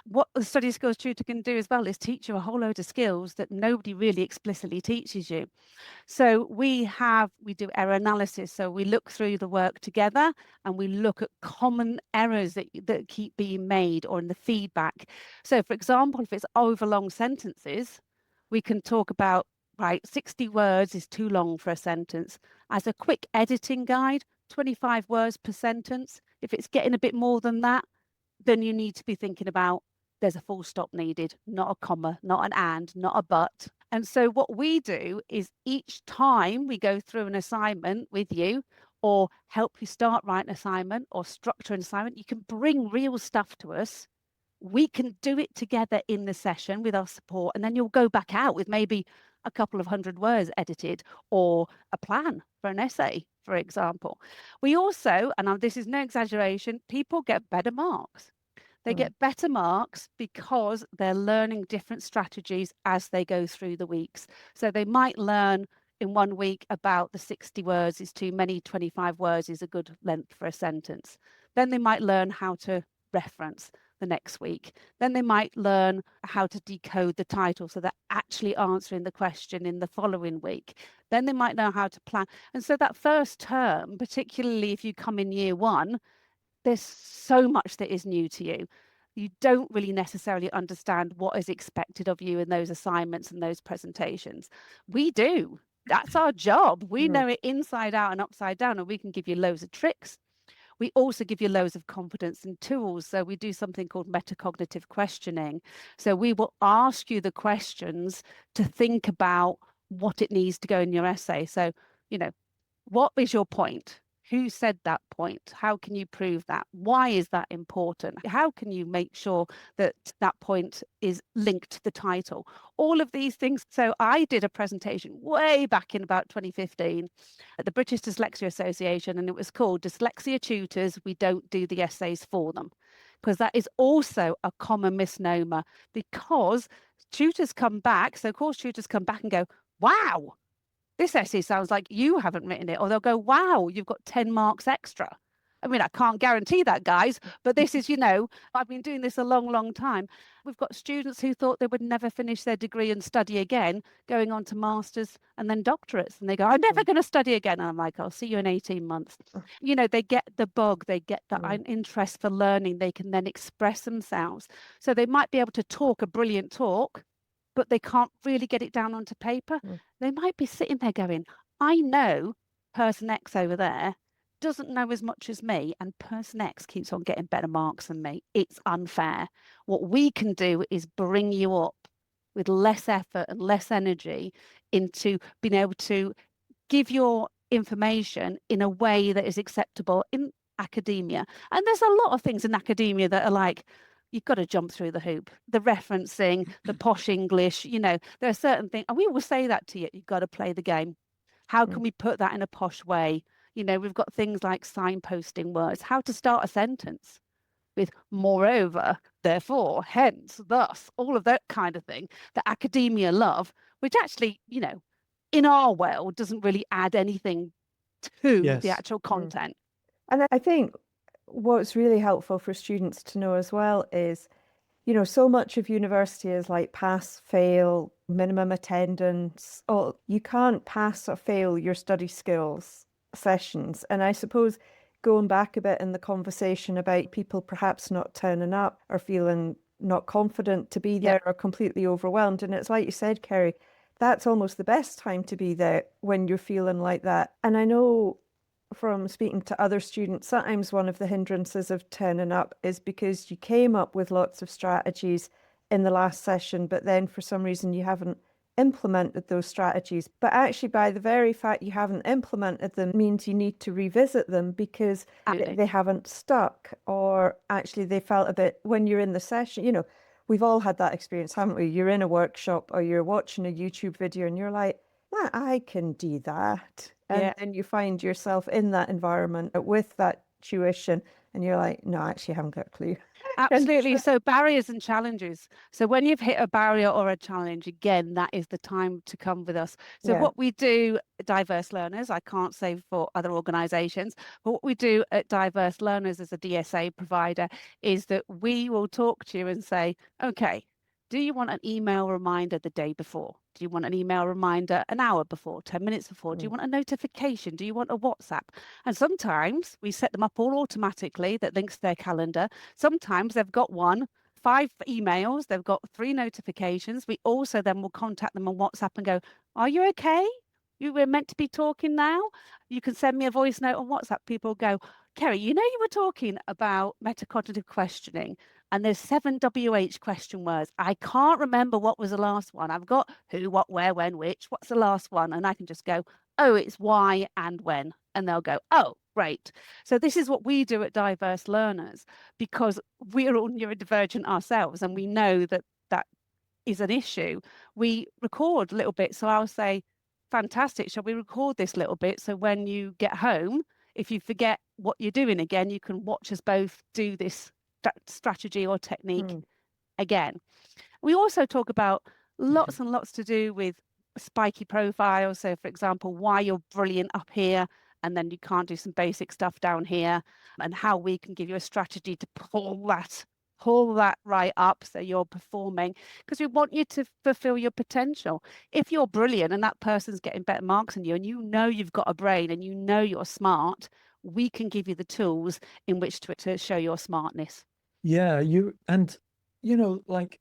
What the study skills tutor can do as well is teach you a whole load of skills that nobody really explicitly teaches you. So we do error analysis. So we look through the work together and we look at common errors that keep being made or in the feedback. So for example, if it's overlong sentences, we can talk about, right, 60 words is too long for a sentence. As a quick editing guide, 25 words per sentence. If it's getting a bit more than that, then you need to be thinking about there's a full stop needed, not a comma, not an and, not a but. And so what we do is each time we go through an assignment with you or help you start writing an assignment or structure an assignment, you can bring real stuff to us. We can do it together in the session with our support, and then you'll go back out with maybe a couple of 100 words edited or a plan for an essay, for example. We also, and this is no exaggeration, people get better marks. They get better marks because they're learning different strategies as they go through the weeks. So they might learn in 1 week about the 60 words is too many, 25 words is a good length for a sentence. Then they might learn how to reference the next week. Then they might learn how to decode the title so they're actually answering the question in the following week. Then they might know how to plan. And so that first term, particularly if you come in year 1, there's so much that is new to you. You don't really necessarily understand what is expected of you in those assignments and those presentations. We do. That's our job. We know it inside out and upside down, and we can give you loads of tricks. We also give you loads of confidence and tools. So we do something called metacognitive questioning. So we will ask you the questions to think about what it needs to go in your essay. So, what is your point? Who said that point? How can you prove that? Why is that important? How can you make sure that that point is linked to the title? All of these things. So I did a presentation way back in about 2015 at the British Dyslexia Association, and it was called Dyslexia Tutors, We Don't Do the Essays for Them. Because that is also a common misnomer, because tutors come back, so course tutors come back and go, wow, this essay sounds like you haven't written it. Or they'll go, wow, you've got 10 marks extra. I mean, I can't guarantee that, guys, but this is, I've been doing this a long, long time. We've got students who thought they would never finish their degree and study again, going on to masters and then doctorates. And they go, I'm never going to study again. And I'm like, I'll see you in 18 months. They get the bug, they get that interest for learning. They can then express themselves. So they might be able to talk a brilliant talk, but they can't really get it down onto paper. They might be sitting there going, I know person X over there doesn't know as much as me, and person X keeps on getting better marks than me. It's unfair. What we can do is bring you up with less effort and less energy into being able to give your information in a way that is acceptable in academia. And there's a lot of things in academia that are like, you've got to jump through the hoop. The referencing, the posh English, there are certain things, and we will say that to you, you've got to play the game. How can we put that in a posh way? We've got things like signposting words, how to start a sentence with moreover, therefore, hence, thus, all of that kind of thing that academia love, which actually, in our world doesn't really add anything to the Yes. actual content. And I think what's really helpful for students to know as well is, so much of university is like pass, fail, minimum attendance. Oh, you can't pass or fail your study skills sessions. And I suppose going back a bit in the conversation about people perhaps not turning up or feeling not confident to be there or completely overwhelmed. And it's like you said, Kerry, that's almost the best time to be there when you're feeling like that. And I know from speaking to other students, sometimes one of the hindrances of turning up is because you came up with lots of strategies in the last session, but then for some reason you haven't implemented those strategies. But actually, by the very fact you haven't implemented them means you need to revisit them because they haven't stuck, or actually they felt a bit when you're in the session, we've all had that experience, haven't we? You're in a workshop or you're watching a YouTube video and you're like, I can do that. And then you find yourself in that environment with that tuition and you're like, no, actually, I haven't got a clue. Absolutely. So barriers and challenges. So when you've hit a barrier or a challenge, again, that is the time to come with us. So what we do at Diverse Learners, I can't say for other organisations, but what we do at Diverse Learners as a DSA provider is that we will talk to you and say, okay, do you want an email reminder the day before? Do you want an email reminder an hour before, 10 minutes before? Do you want a notification? Do you want a WhatsApp? And sometimes we set them up all automatically that links to their calendar. Sometimes they've got 5 emails, they've got 3 notifications. We also then will contact them on WhatsApp and go, are you okay? You were meant to be talking now. You can send me a voice note on WhatsApp. People go, Kerry, you were talking about metacognitive questioning and there's 7 WH question words. I can't remember what was the last one. I've got who, what, where, when, which. What's the last one? And I can just go, oh, it's why and when. And they'll go, oh, great. So this is what we do at Diverse Learners because we're all neurodivergent ourselves and we know that that is an issue. We record a little bit. So I'll say, fantastic, shall we record this little bit? So when you get home, if you forget what you're doing again, you can watch us both do this strategy or technique again. We also talk about lots and lots to do with spiky profiles. So for example, why you're brilliant up here and then you can't do some basic stuff down here, and how we can give you a strategy to pull that right up so you're performing, because we want you to fulfill your potential. If you're brilliant and that person's getting better marks than you and you've got a brain and you're smart, we can give you the tools in which to show your smartness. Yeah, like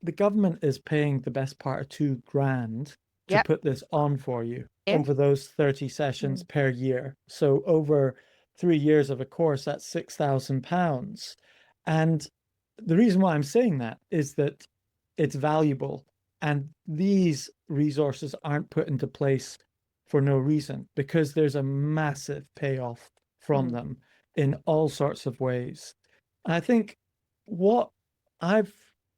the government is paying the best part of $2,000 to put this on for you over those 30 sessions per year. So over 3 years of a course, that's £6,000. And the reason why I'm saying that is that it's valuable. And these resources aren't put into place for no reason, because there's a massive payoff from them in all sorts of ways. And I think what I'm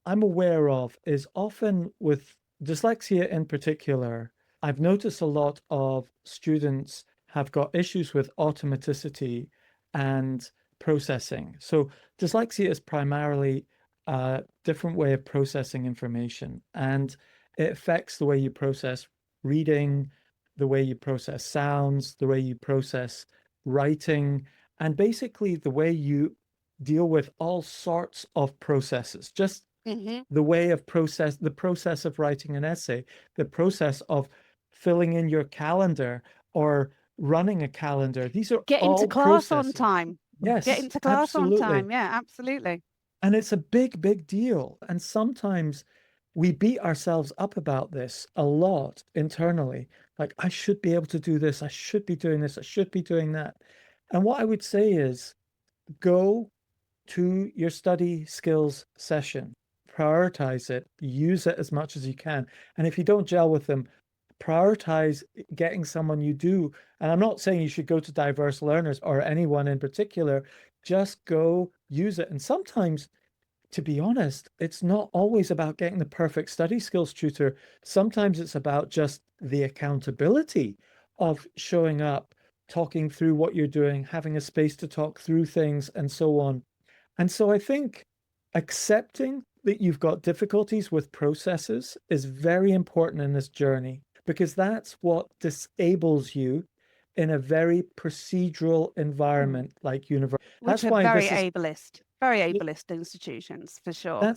aware of is often with dyslexia in particular, I've noticed a lot of students have got issues with automaticity and processing. So dyslexia is primarily a different way of processing information, and it affects the way you process reading, the way you process sounds, the way you process writing, and basically the way you deal with all sorts of processes. Just the way of the process of writing an essay, the process of filling in your calendar or running a calendar. These are getting all to class processes. on time. Yes, Getting to class absolutely. on time. Yeah, absolutely. And it's a big, big deal. And sometimes we beat ourselves up about this a lot internally. Like, I should be able to do this. I should be doing this. I should be doing that. And what I would say is go to your study skills session, prioritize it, use it as much as you can. And if you don't gel with them, prioritize getting someone you do. And I'm not saying you should go to Diverse Learners or anyone in particular, just go use it. And sometimes, to be honest, it's not always about getting the perfect study skills tutor. Sometimes it's about just the accountability of showing up, talking through what you're doing, having a space to talk through things, and so on. And so I think accepting that you've got difficulties with processes is very important in this journey, because that's what disables you in a very procedural environment like university. Which That's are why very this is ableist institutions for sure.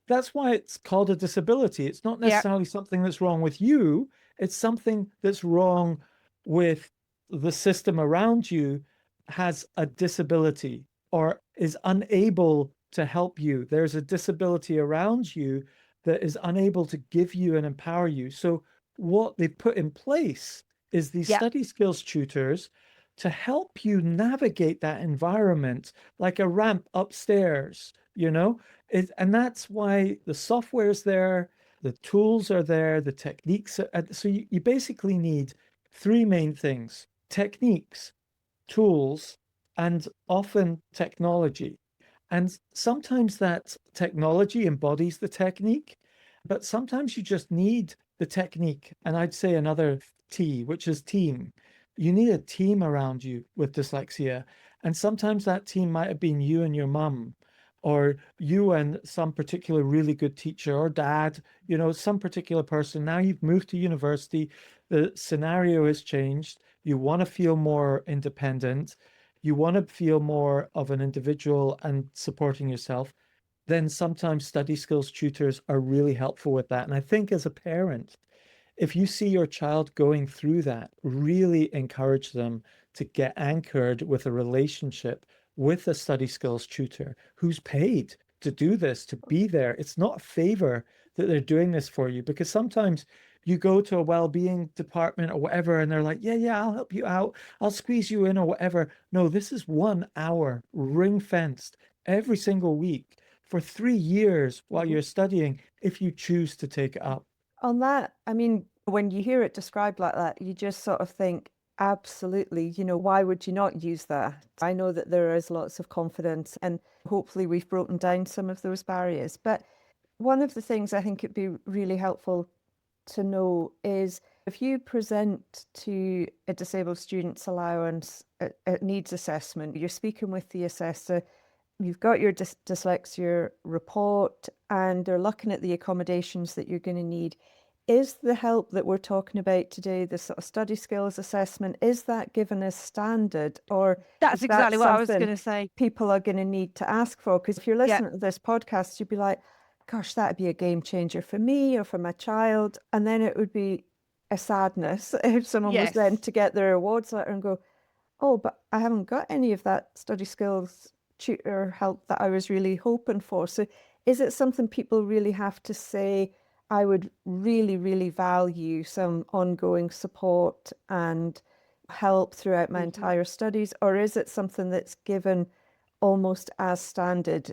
that's why it's called a disability. It's not Yeah. necessarily something that's wrong with you. It's something that's wrong with the system around you, has a disability or is unable to help you. There's a disability around you that is unable to give you and empower you. So what they put in place is these Yeah. study skills tutors to help you navigate that environment like a ramp upstairs, you know? And that's why the software's there, the tools are there, the techniques are, so you basically need three main things: techniques, tools, and often technology. And sometimes that technology embodies the technique, but sometimes you just need the technique. And I'd say another T, which is team. You need a team around you with dyslexia. And sometimes that team might have been you and your mum, or you and some particular really good teacher or dad, you know, some particular person. Now you've moved to university, the scenario has changed. You want to feel more independent. You want to feel more of an individual and supporting yourself. Then sometimes study skills tutors are really helpful with that. And I think as a parent, if you see your child going through that, really encourage them to get anchored with a relationship with a study skills tutor who's paid to do this, to be there. It's not a favor that they're doing this for you, because sometimes you go to a well-being department or whatever, and they're like, yeah, I'll help you out. I'll squeeze you in or whatever. No, this is 1 hour ring fenced every single week for 3 years while you're studying, if you choose to take it up. On that, I mean, when you hear it described like that, you just sort of think, absolutely, you know, why would you not use that? I know that there is lots of confidence, and hopefully we've broken down some of those barriers. But one of the things I think it'd be really helpful to know is, if you present to a disabled student's allowance at needs assessment, you're speaking with the assessor, you've got your dyslexia report, and they're looking at the accommodations that you're going to need. Is the help that we're talking about today, the sort of study skills assessment, is that given as standard, or That's exactly what I was going to say. People are going to need to ask for? Because if you're listening to this podcast, you'd be like, gosh, that'd be a game changer for me or for my child. And then it would be a sadness if someone was then to get their awards letter and go, oh, but I haven't got any of that study skills tutor help that I was really hoping for. So is it something people really have to say, I would really, really value some ongoing support and help throughout my entire studies? Or is it something that's given almost as standard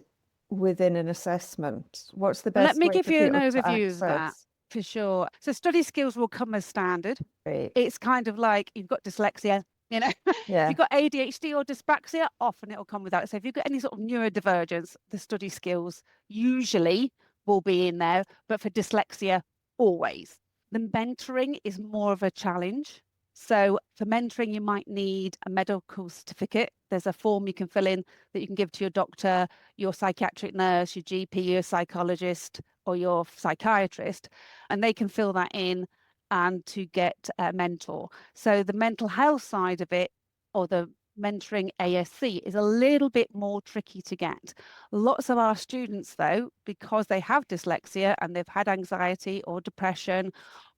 within an assessment? What's the best Let me way give for you an people to overview of that, access? for sure. So study skills will come as standard. Right. It's kind of like you've got dyslexia, you know, if Yeah. you've got ADHD or dyspraxia, often it'll come with that. So if you've got any sort of neurodivergence, the study skills usually will be in there, but for dyslexia, always. The mentoring is more of a challenge. So for mentoring, you might need a medical certificate. There's a form you can fill in that you can give to your doctor, your psychiatric nurse, your GP, your psychologist, or your psychiatrist, and they can fill that in and to get a mentor. So the mental health side of it, or the mentoring ASC, is a little bit more tricky to get. Lots of our students, though, because they have dyslexia and they've had anxiety or depression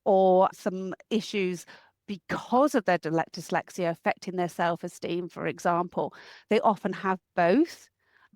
or some issues because of their dyslexia affecting their self-esteem, for example, they often have both.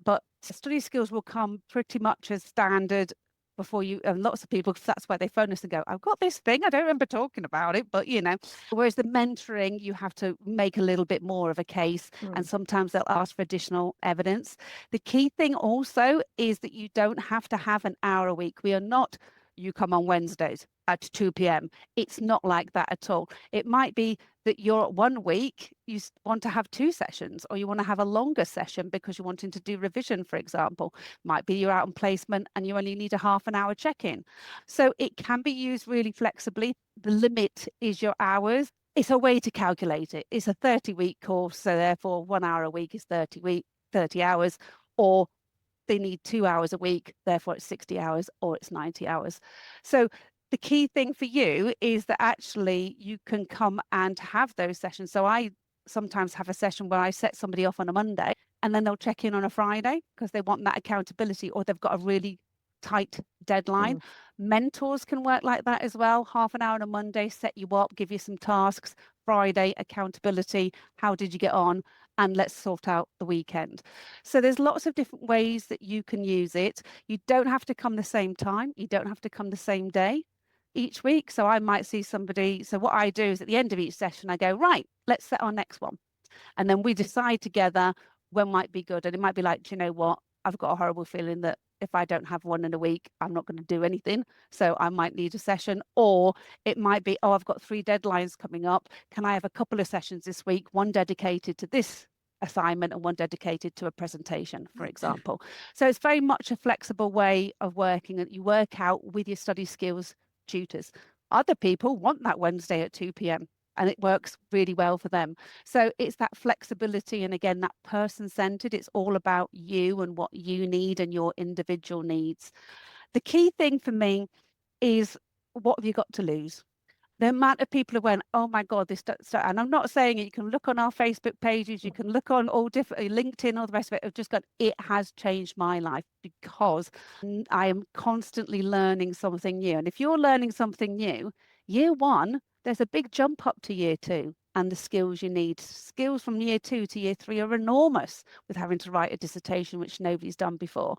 But study skills will come pretty much as standard before you, and lots of people, that's why they phone us and go, I've got this thing, I don't remember talking about it, but you know. Whereas the mentoring, you have to make a little bit more of a case, and sometimes they'll ask for additional evidence. The key thing also is that you don't have to have an hour a week. We are not, you come on Wednesdays at 2 p.m. It's not like that at all. It might be that you're 1 week, you want to have 2 sessions, or you want to have a longer session because you're wanting to do revision, for example. Might be you're out on placement and you only need a half an hour check-in. So it can be used really flexibly. The limit is your hours. It's a way to calculate it. It's a 30-week course, so therefore 1 hour a week is 30 hours, or they need 2 hours a week, therefore it's 60 hours or it's 90 hours. So the key thing for you is that actually you can come and have those sessions. So I sometimes have a session where I set somebody off on a Monday and then they'll check in on a Friday because they want that accountability, or they've got a really tight deadline. Mentors can work like that as well. Half an hour on a Monday, set you up, give you some tasks. Friday, accountability. How did you get on? And let's sort out the weekend. So there's lots of different ways that you can use it. You don't have to come the same time. You don't have to come the same day each week. So I might see somebody. So what I do is at the end of each session, I go, right, let's set our next one. And then we decide together when might be good. And it might be like, do you know what? I've got a horrible feeling that if I don't have one in a week, I'm not going to do anything. So I might need a session. Or it might be, oh, I've got 3 deadlines coming up. Can I have a couple of sessions this week? One dedicated to this assignment and one dedicated to a presentation, for example. So it's very much a flexible way of working, that you work out with your study skills tutors. Other people want that Wednesday at 2 p.m. and it works really well for them. So it's that flexibility, and again, that person-centered. It's all about you and what you need and your individual needs. The key thing for me is, what have you got to lose? The amount of people who went, oh my God, this, and I'm not saying it, you can look on our Facebook pages, you can look on all different, LinkedIn, all the rest of it, have just gone, it has changed my life because I am constantly learning something new. And if you're learning something new, year 1, there's a big jump up to year 2 and the skills you need. Skills from year 2 to year 3 are enormous with having to write a dissertation, which nobody's done before.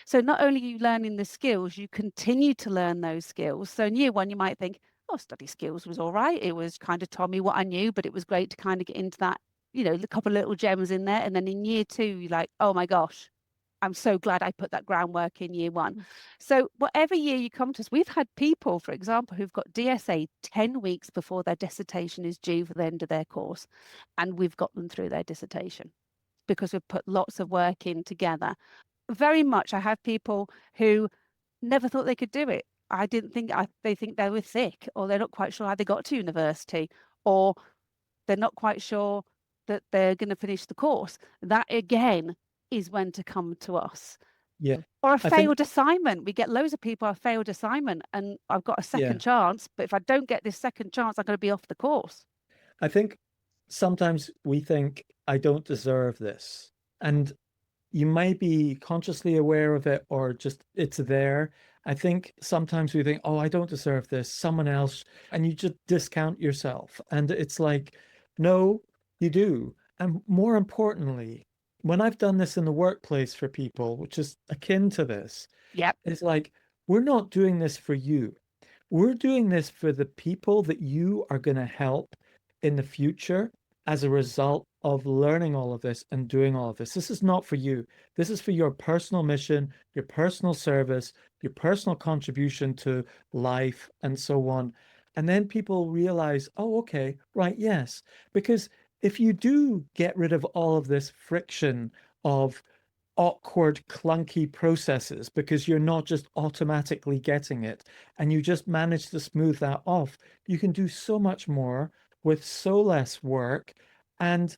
So not only are you learning the skills, you continue to learn those skills. So in year 1, you might think, oh, study skills was all right. It was kind of taught me what I knew, but it was great to kind of get into that, you know, a couple of little gems in there. And then in year 2, you're like, oh my gosh, I'm so glad I put that groundwork in year 1. So whatever year you come to us, we've had people, for example, who've got DSA 10 weeks before their dissertation is due for the end of their course. And we've got them through their dissertation because we've put lots of work in together. Very much, I have people who never thought they could do it. I didn't think, they think they were sick, or they're not quite sure how they got to university, or they're not quite sure that they're going to finish the course. That again is when to come to us. Yeah. Or a I failed think, assignment. We get loads of people, a failed assignment, and I've got a second chance, but if I don't get this second chance, I'm going to be off the course. I think sometimes we think, I don't deserve this. And you may be consciously aware of it, or just it's there. I think sometimes we think, oh, I don't deserve this, someone else, and you just discount yourself. And it's like, no, you do. And more importantly, when I've done this in the workplace for people, which is akin to this, Yep. it's like, we're not doing this for you. We're doing this for the people that you are going to help in the future as a result of learning all of this and doing all of this. This is not for you. This is for your personal mission, your personal service, your personal contribution to life, and so on. And then people realize, oh, okay, right, yes. Because if you do get rid of all of this friction of awkward, clunky processes, because you're not just automatically getting it, and you just manage to smooth that off, you can do so much more with so less work, and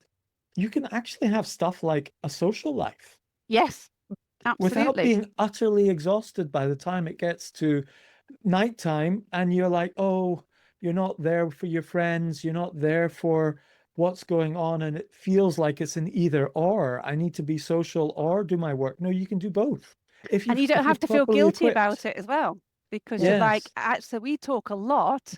you can actually have stuff like a social life Yes, without absolutely. being utterly exhausted by the time it gets to nighttime, and you're like, oh, you're not there for your friends, you're not there for what's going on, and it feels like it's an either or. I need to be social or do my work. No, you can do both. And you don't If you're have to feel properly guilty equipped. about it as well, because you're like, Yes. so we talk a lot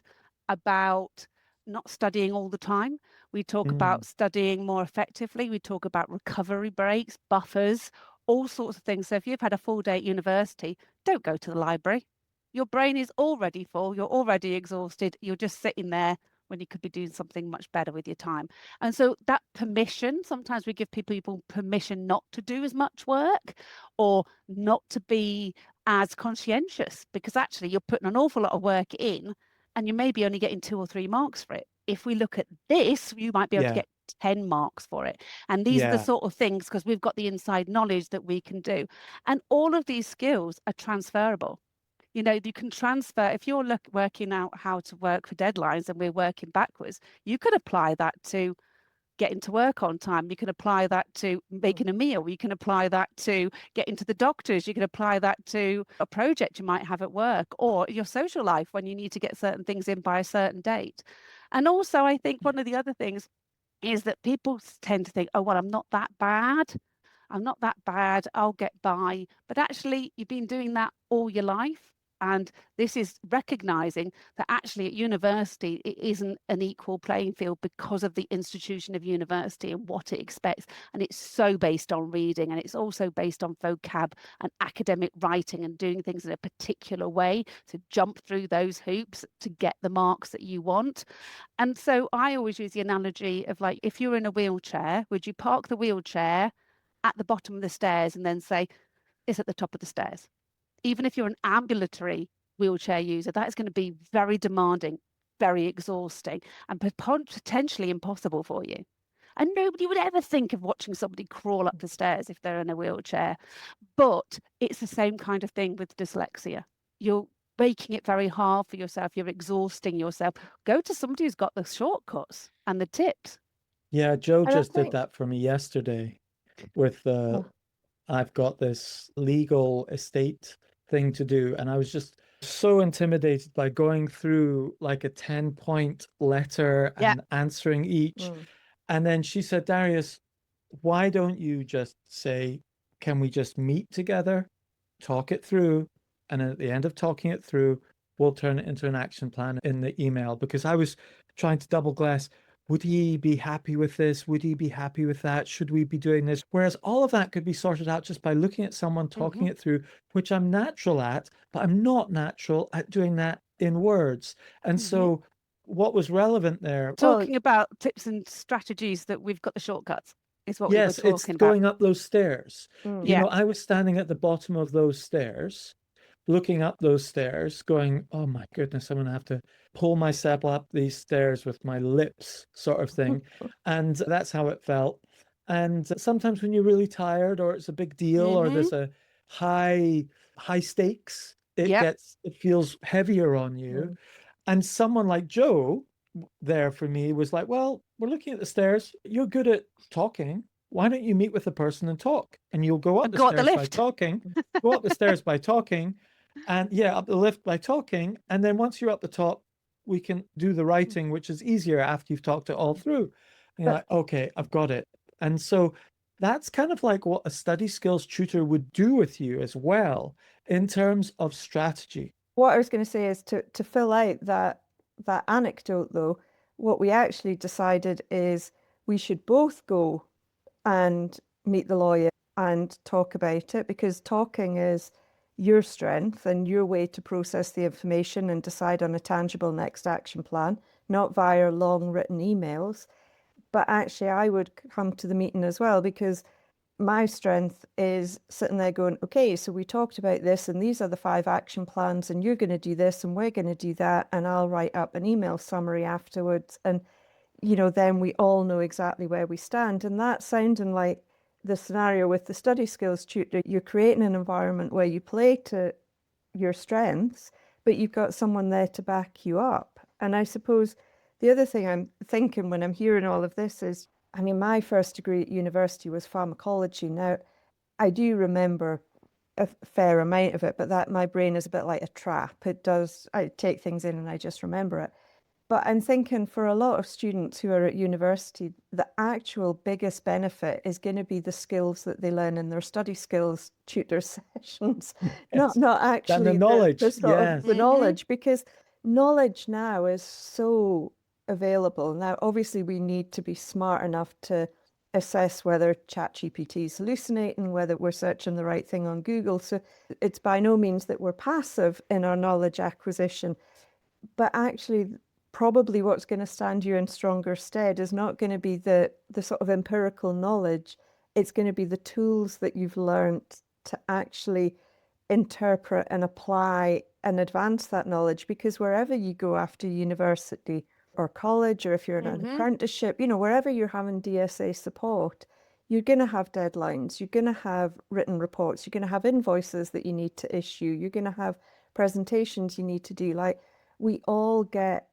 about not studying all the time. We talk about studying more effectively. We talk about recovery breaks, buffers, all sorts of things. So if you've had a full day at university, don't go to the library. Your brain is already full. You're already exhausted. You're just sitting there when you could be doing something much better with your time. And so that permission, sometimes we give people permission not to do as much work or not to be as conscientious, because actually you're putting an awful lot of work in and you may be only getting 2 or 3 marks for it. If we look at this, you might be able to get 10 marks for it. And these are the sort of things, because we've got the inside knowledge, that we can do. And all of these skills are transferable. You know, you can transfer, if you're working out how to work for deadlines and we're working backwards, you could apply that to getting to work on time. You can apply that to making a meal. You can apply that to getting to the doctors. You can apply that to a project you might have at work, or your social life when you need to get certain things in by a certain date. And also, I think one of the other things is that people tend to think, oh, well, I'm not that bad. I'm not that bad. I'll get by. But actually, you've been doing that all your life. And this is recognizing that actually at university, it isn't an equal playing field because of the institution of university and what it expects. And it's so based on reading, and it's also based on vocab and academic writing and doing things in a particular way to jump through those hoops to get the marks that you want. And so I always use the analogy of, like, if you're in a wheelchair, would you park the wheelchair at the bottom of the stairs and then say, it's at the top of the stairs? Even if you're an ambulatory wheelchair user, that is going to be very demanding, very exhausting, and potentially impossible for you. And nobody would ever think of watching somebody crawl up the stairs if they're in a wheelchair. But it's the same kind of thing with dyslexia. You're making it very hard for yourself. You're exhausting yourself. Go to somebody who's got the shortcuts and the tips. Yeah, Joe And I just did think- that for me yesterday with Oh. I've got this legal estate thing to do, and I was just so intimidated by going through like a 10-point letter Yeah. and answering each. Mm. And then she said, Darius, why don't you just say, can we just meet together, talk it through, and at the end of talking it through, we'll turn it into an action plan in the email? Because I was trying to double glass, would he be happy with this? Would he be happy with that? Should we be doing this? Whereas all of that could be sorted out just by looking at someone, talking it through, which I'm natural at, but I'm not natural at doing that in words. And so what was relevant there? Talking about tips and strategies that we've got the shortcuts is what we were Yes, talking it's about. going up those stairs. Mm. You know, I was standing at the bottom of those stairs, looking up those stairs, going, oh my goodness, I'm going to have to pull myself up these stairs with my lips, sort of thing. And that's how it felt. And sometimes when you're really tired, or it's a big deal, or there's a high stakes, it feels heavier on you. Mm. And someone like Joe there for me was like, well, we're looking at the stairs. You're good at talking. Why don't you meet with the person and talk? And you'll go up the stairs by talking, go up the stairs by talking, and up the lift by talking. And then once you're up the top, we can do the writing, which is easier after you've talked it all through. And you're like, okay, I've got it. And so that's kind of like what a study skills tutor would do with you as well, in terms of strategy. What I was going to say is to fill out that anecdote, though, what we actually decided is we should both go and meet the lawyer and talk about it, because talking is your strength and your way to process the information and decide on a tangible next action plan, not via long written emails. But actually, I would come to the meeting as well, because my strength is sitting there going, okay, so we talked about this and these are the 5 action plans and you're going to do this and we're going to do that, and I'll write up an email summary afterwards. And, then we all know exactly where we stand. And that sounding like the scenario with the study skills tutor, you're creating an environment where you play to your strengths, but you've got someone there to back you up. And I suppose the other thing I'm thinking when I'm hearing all of this is, I mean, my first degree at university was pharmacology. Now, I do remember a fair amount of it, but that my brain is a bit like a trap. I take things in and I just remember it. But I'm thinking for a lot of students who are at university, the actual biggest benefit is going to be the skills that they learn in their study skills tutor sessions, not actually the knowledge, the knowledge, because knowledge now is so available. Now, obviously, we need to be smart enough to assess whether ChatGPT is hallucinating, whether we're searching the right thing on Google. So it's by no means that we're passive in our knowledge acquisition, but actually probably what's going to stand you in stronger stead is not going to be the sort of empirical knowledge. It's going to be the tools that you've learned to actually interpret and apply and advance that knowledge. Because wherever you go after university or college, or if you're in an apprenticeship, wherever you're having DSA support, you're going to have deadlines, you're going to have written reports, you're going to have invoices that you need to issue, you're going to have presentations you need to do. Like, we all get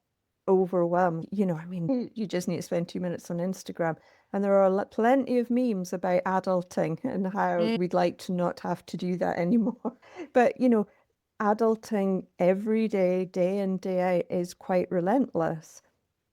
overwhelmed. I mean, you just need to spend 2 minutes on Instagram, and there are plenty of memes about adulting and how we'd like to not have to do that anymore. But, adulting every day, day in, day out, is quite relentless.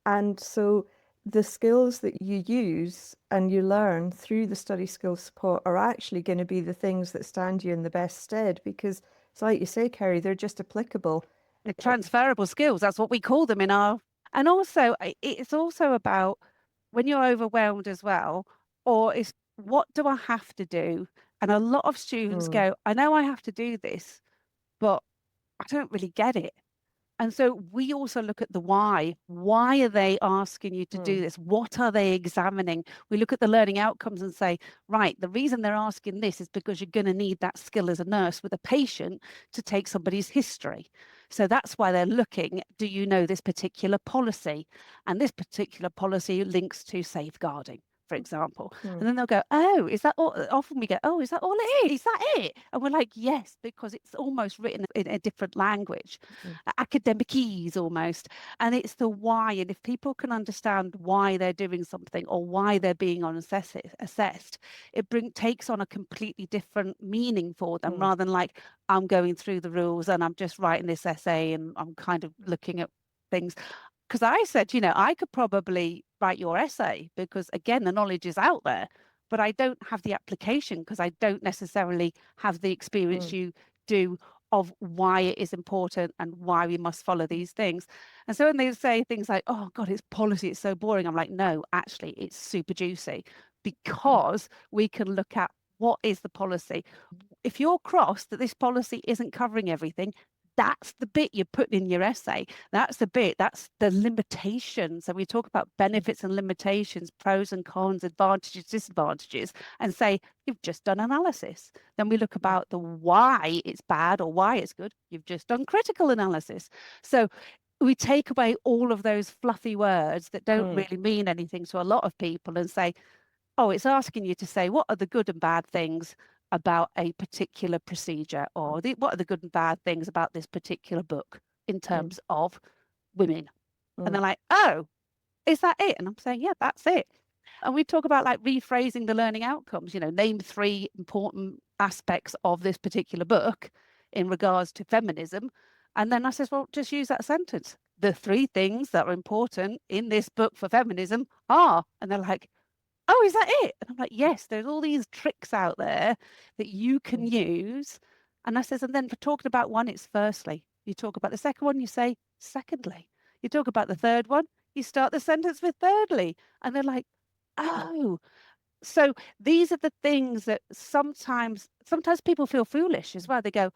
And so the skills that you use and you learn through the study skills support are actually going to be the things that stand you in the best stead, because it's like you say, Kerry, they're just applicable. The transferable skills, that's what we call them in our. And also, it's also about when you're overwhelmed as well, or it's what do I have to do? And a lot of students go, I know I have to do this, but I don't really get it. And so we also look at the why. Why are they asking you to do this? What are they examining? We look at the learning outcomes and say, right, the reason they're asking this is because you're going to need that skill as a nurse with a patient to take somebody's history. So that's why they're looking, do you know this particular policy? And this particular policy links to safeguarding, for example. And then they'll go, oh, is that all? Often we go, oh, is that all it is? Is that it? And we're like, yes, because it's almost written in a different language, academic-ese almost. And it's the why. And if people can understand why they're doing something or why they're being assessed, it takes on a completely different meaning for them, rather than like, I'm going through the rules and I'm just writing this essay and I'm kind of looking at things. Because I said, I could probably write your essay because, again, the knowledge is out there, but I don't have the application because I don't necessarily have the experience you do of why it is important and why we must follow these things. And so when they say things like, oh, God, it's policy, it's so boring, I'm like, no, actually, it's super juicy, because we can look at what is the policy. If you're cross that this policy isn't covering everything, that's the bit you're putting in your essay. That's the bit, that's the limitations. And we talk about benefits and limitations, pros and cons, advantages, disadvantages, and say, you've just done analysis. Then we look about the why it's bad or why it's good. You've just done critical analysis. So we take away all of those fluffy words that don't really mean anything to a lot of people and say, oh, it's asking you to say, what are the good and bad things about a particular procedure, or what are the good and bad things about this particular book in terms of women? And they're like, oh, is that it? And I'm saying, yeah, that's it. And we talk about like rephrasing the learning outcomes, name 3 important aspects of this particular book in regards to feminism. And then I says, well, just use that sentence. The 3 things that are important in this book for feminism are, and they're like, oh, is that it? And I'm like, yes, there's all these tricks out there that you can use. And I says, and then for talking about one, it's firstly. You talk about the second one, you say secondly. You talk about the third one, you start the sentence with thirdly. And they're like, oh. So these are the things that sometimes people feel foolish as well. They go,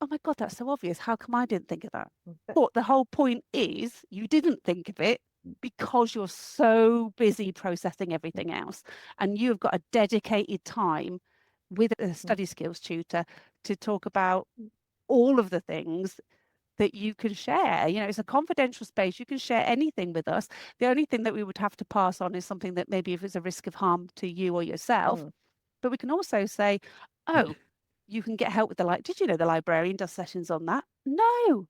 oh my God, that's so obvious. How come I didn't think of that? But the whole point is you didn't think of it because you're so busy processing everything else, and you've got a dedicated time with a study skills tutor to talk about all of the things that you can share. It's a confidential space. You can share anything with us. The only thing that we would have to pass on is something that maybe if it's a risk of harm to you or yourself. But we can also say, oh, you can get help with did you know the librarian does sessions on that? No.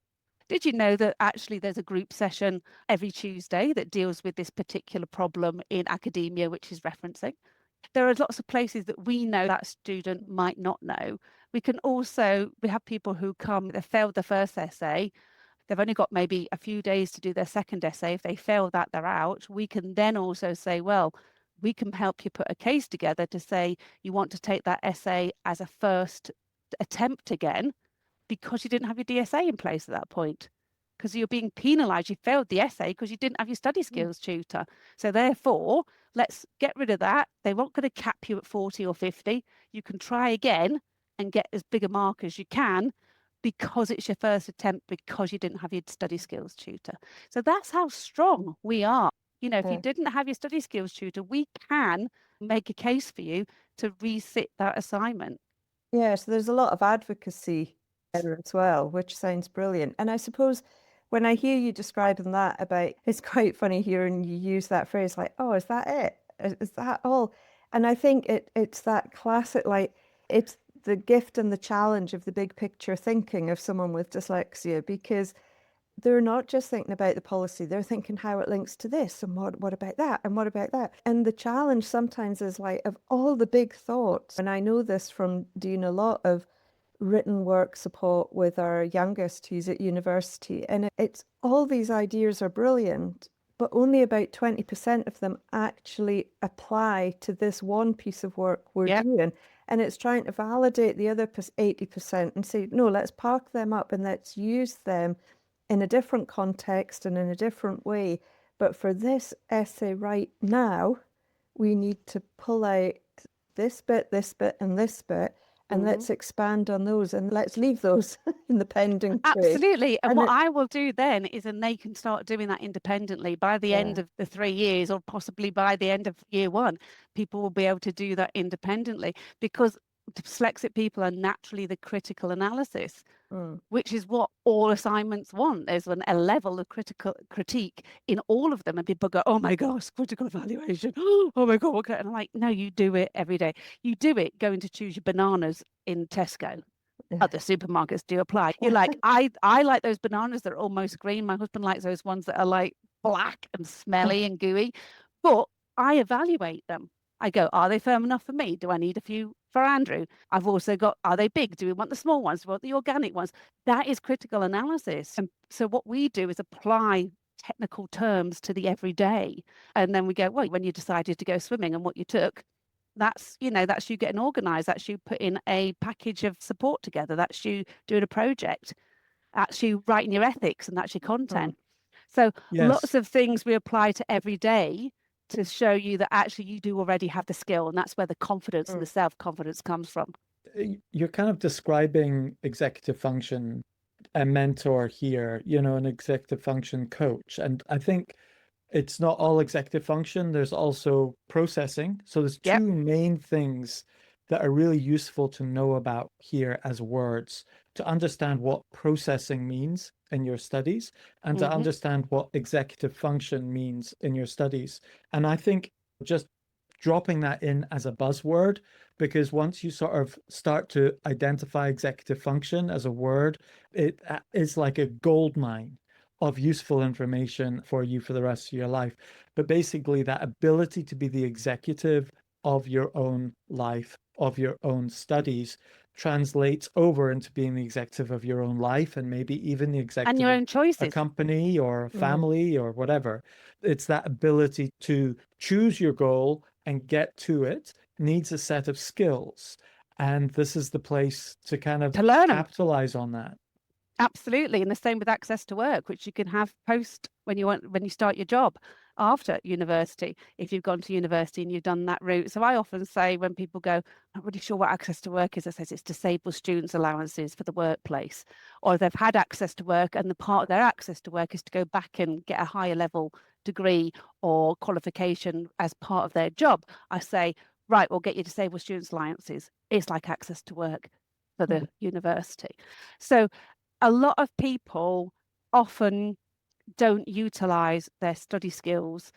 Did you know that actually there's a group session every Tuesday that deals with this particular problem in academia, which is referencing? There are lots of places that we know that student might not know. We have people who come, they failed the first essay. They've only got maybe a few days to do their second essay. If they fail that, they're out. We can then also say, well, we can help you put a case together to say you want to take that essay as a first attempt again, because you didn't have your DSA in place at that point, because you're being penalized. You failed the essay because you didn't have your study skills tutor. So therefore, let's get rid of that. They weren't going to cap you at 40 or 50. You can try again and get as big a mark as you can, because it's your first attempt, because you didn't have your study skills tutor. So that's how strong we are. If you didn't have your study skills tutor, we can make a case for you to resit that assignment. Yeah, so there's a lot of advocacy there as well, which sounds brilliant. And I suppose when I hear you describing that it's quite funny hearing you use that phrase like, oh, is that it? Is that all? And I think it's that classic, like, it's the gift and the challenge of the big picture thinking of someone with dyslexia, because they're not just thinking about the policy, they're thinking how it links to this, and what about that, and what about that. And the challenge sometimes is like, of all the big thoughts, and I know this from doing a lot of written work support with our youngest who's at university, and it's all these ideas are brilliant, but only about 20% of them actually apply to this one piece of work we're Yep. doing. And it's trying to validate the other 80% and say, no, let's park them up and let's use them in a different context and in a different way. But for this essay right now, we need to pull out this bit, and this bit, and let's expand on those, and let's leave those in the pending tray. Absolutely. And And what I will do then is, and they can start doing that independently by the end Yeah. of the 3 years, or possibly by the end of year one, people will be able to do that independently, because dyslexic people are naturally the critical analysis, which is what all assignments want. There's a level of critical critique in all of them, and people go, oh my gosh, critical evaluation. Oh my God, what can I? And I'm like, no, you do it every day. You do it going to choose your bananas in Tesco. Other supermarkets do apply. You're like, I like those bananas that are almost green. My husband likes those ones that are like black and smelly and gooey. But I evaluate them. I go, are they firm enough for me? Do I need a few for Andrew? I've also got, are they big? Do we want the small ones? Do we want the organic ones? That is critical analysis. And so what we do is apply technical terms to the everyday. And then we go, well, when you decided to go swimming and what you took, that's you getting organized, that's you putting a package of support together, that's you doing a project, that's you writing your ethics, and that's your content. So lots of things we apply to every day to show you that actually you do already have the skill, and that's where the confidence and the self-confidence comes from. You're kind of describing executive function, a mentor here, an executive function coach. And I think it's not all executive function. There's also processing. So there's two main things that are really useful to know about here as words, to understand what processing means in your studies, and to understand what executive function means in your studies. And I think just dropping that in as a buzzword, because once you sort of start to identify executive function as a word, it is like a gold mine of useful information for you for the rest of your life. But basically, that ability to be the executive of your own life, of your own studies, translates over into being the executive of your own life, and maybe even the executive and your own choices, a company or a family or whatever. It's that ability to choose your goal and get to it needs a set of skills. And this is the place to kind of to learn capitalize on that. Absolutely. And the same with access to work, which you can have post when you start your job after university, if you've gone to university and you've done that route. So I often say, when people go, I'm not really sure what access to work is, I say it's disabled students allowances for the workplace. Or if they've had access to work and the part of their access to work is to go back and get a higher level degree or qualification as part of their job, I say, right, we'll get your disabled students allowances. It's like access to work for the university. So a lot of people often don't utilize their study skills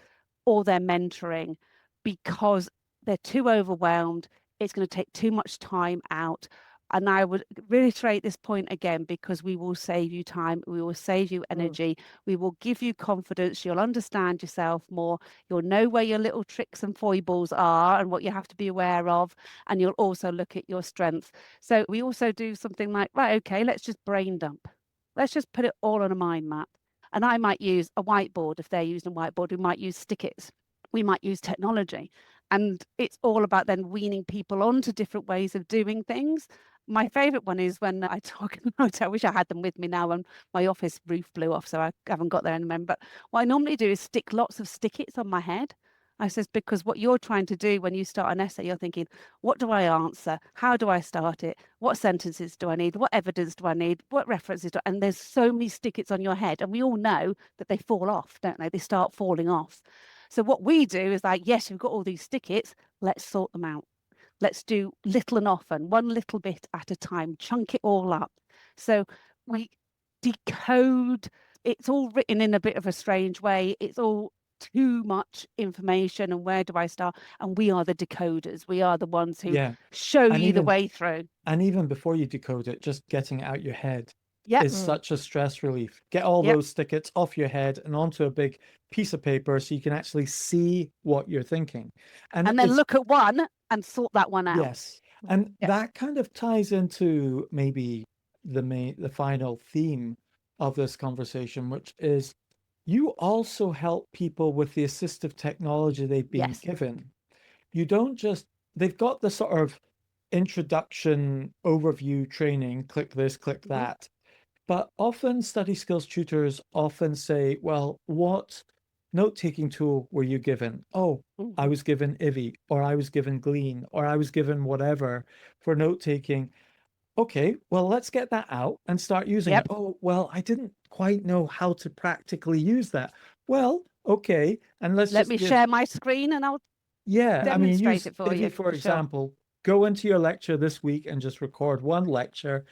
or their mentoring because they're too overwhelmed. It's going to take too much time out. And I would reiterate this point again, because we will save you time, we will save you energy, we will give you confidence, you'll understand yourself more, you'll know where your little tricks and foibles are and what you have to be aware of, and you'll also look at your strengths. So we also do something like, right, okay, let's just brain dump. Let's just put it all on a mind map. And I might use a whiteboard. If they're using a whiteboard, we might use stickets. We might use technology. And it's all about then weaning people onto different ways of doing things. My favorite one is when I talk about, I wish I had them with me now, and my office roof blew off, so I haven't got there anymore. But what I normally do is stick lots of stickets on my head. I says, because what you're trying to do when you start an essay, you're thinking, what do I answer? How do I start it? What sentences do I need? What evidence do I need? What references do I... And there's so many stickets on your head. And we all know that they fall off, don't they? They start falling off. So what we do is like, yes, we've got all these stickets. Let's sort them out. Let's do little and often, one little bit at a time, chunk it all up. So we decode. It's all written in a bit of a strange way. It's all too much information, and where do I start? And we are the decoders. We are the ones who show you the way through. And even before you decode it, just getting it out your head, Yep. is such a stress relief. Get all Yep. those stickets off your head and onto a big piece of paper so you can actually see what you're thinking. And then it's, look at one and sort that one out. yes. And Yeah. that kind of ties into maybe the final theme of this conversation, which is you also help people with the assistive technology they've been Yes. given. You don't just, they've got the sort of introduction overview training, click this, click that. But often study skills tutors often say, well, what note-taking tool were you given? Oh, I was given ivvi, or I was given Glean, or I was given whatever for note-taking. Okay, well, let's get that out and start using Yep. it. Oh, well, I didn't quite know how to practically use that. Well, okay, and let's Let just me give, share my screen and I'll yeah, I mean, demonstrate use it for ivvi, you. for Sure. example. Go into your lecture this week and just record one lecture,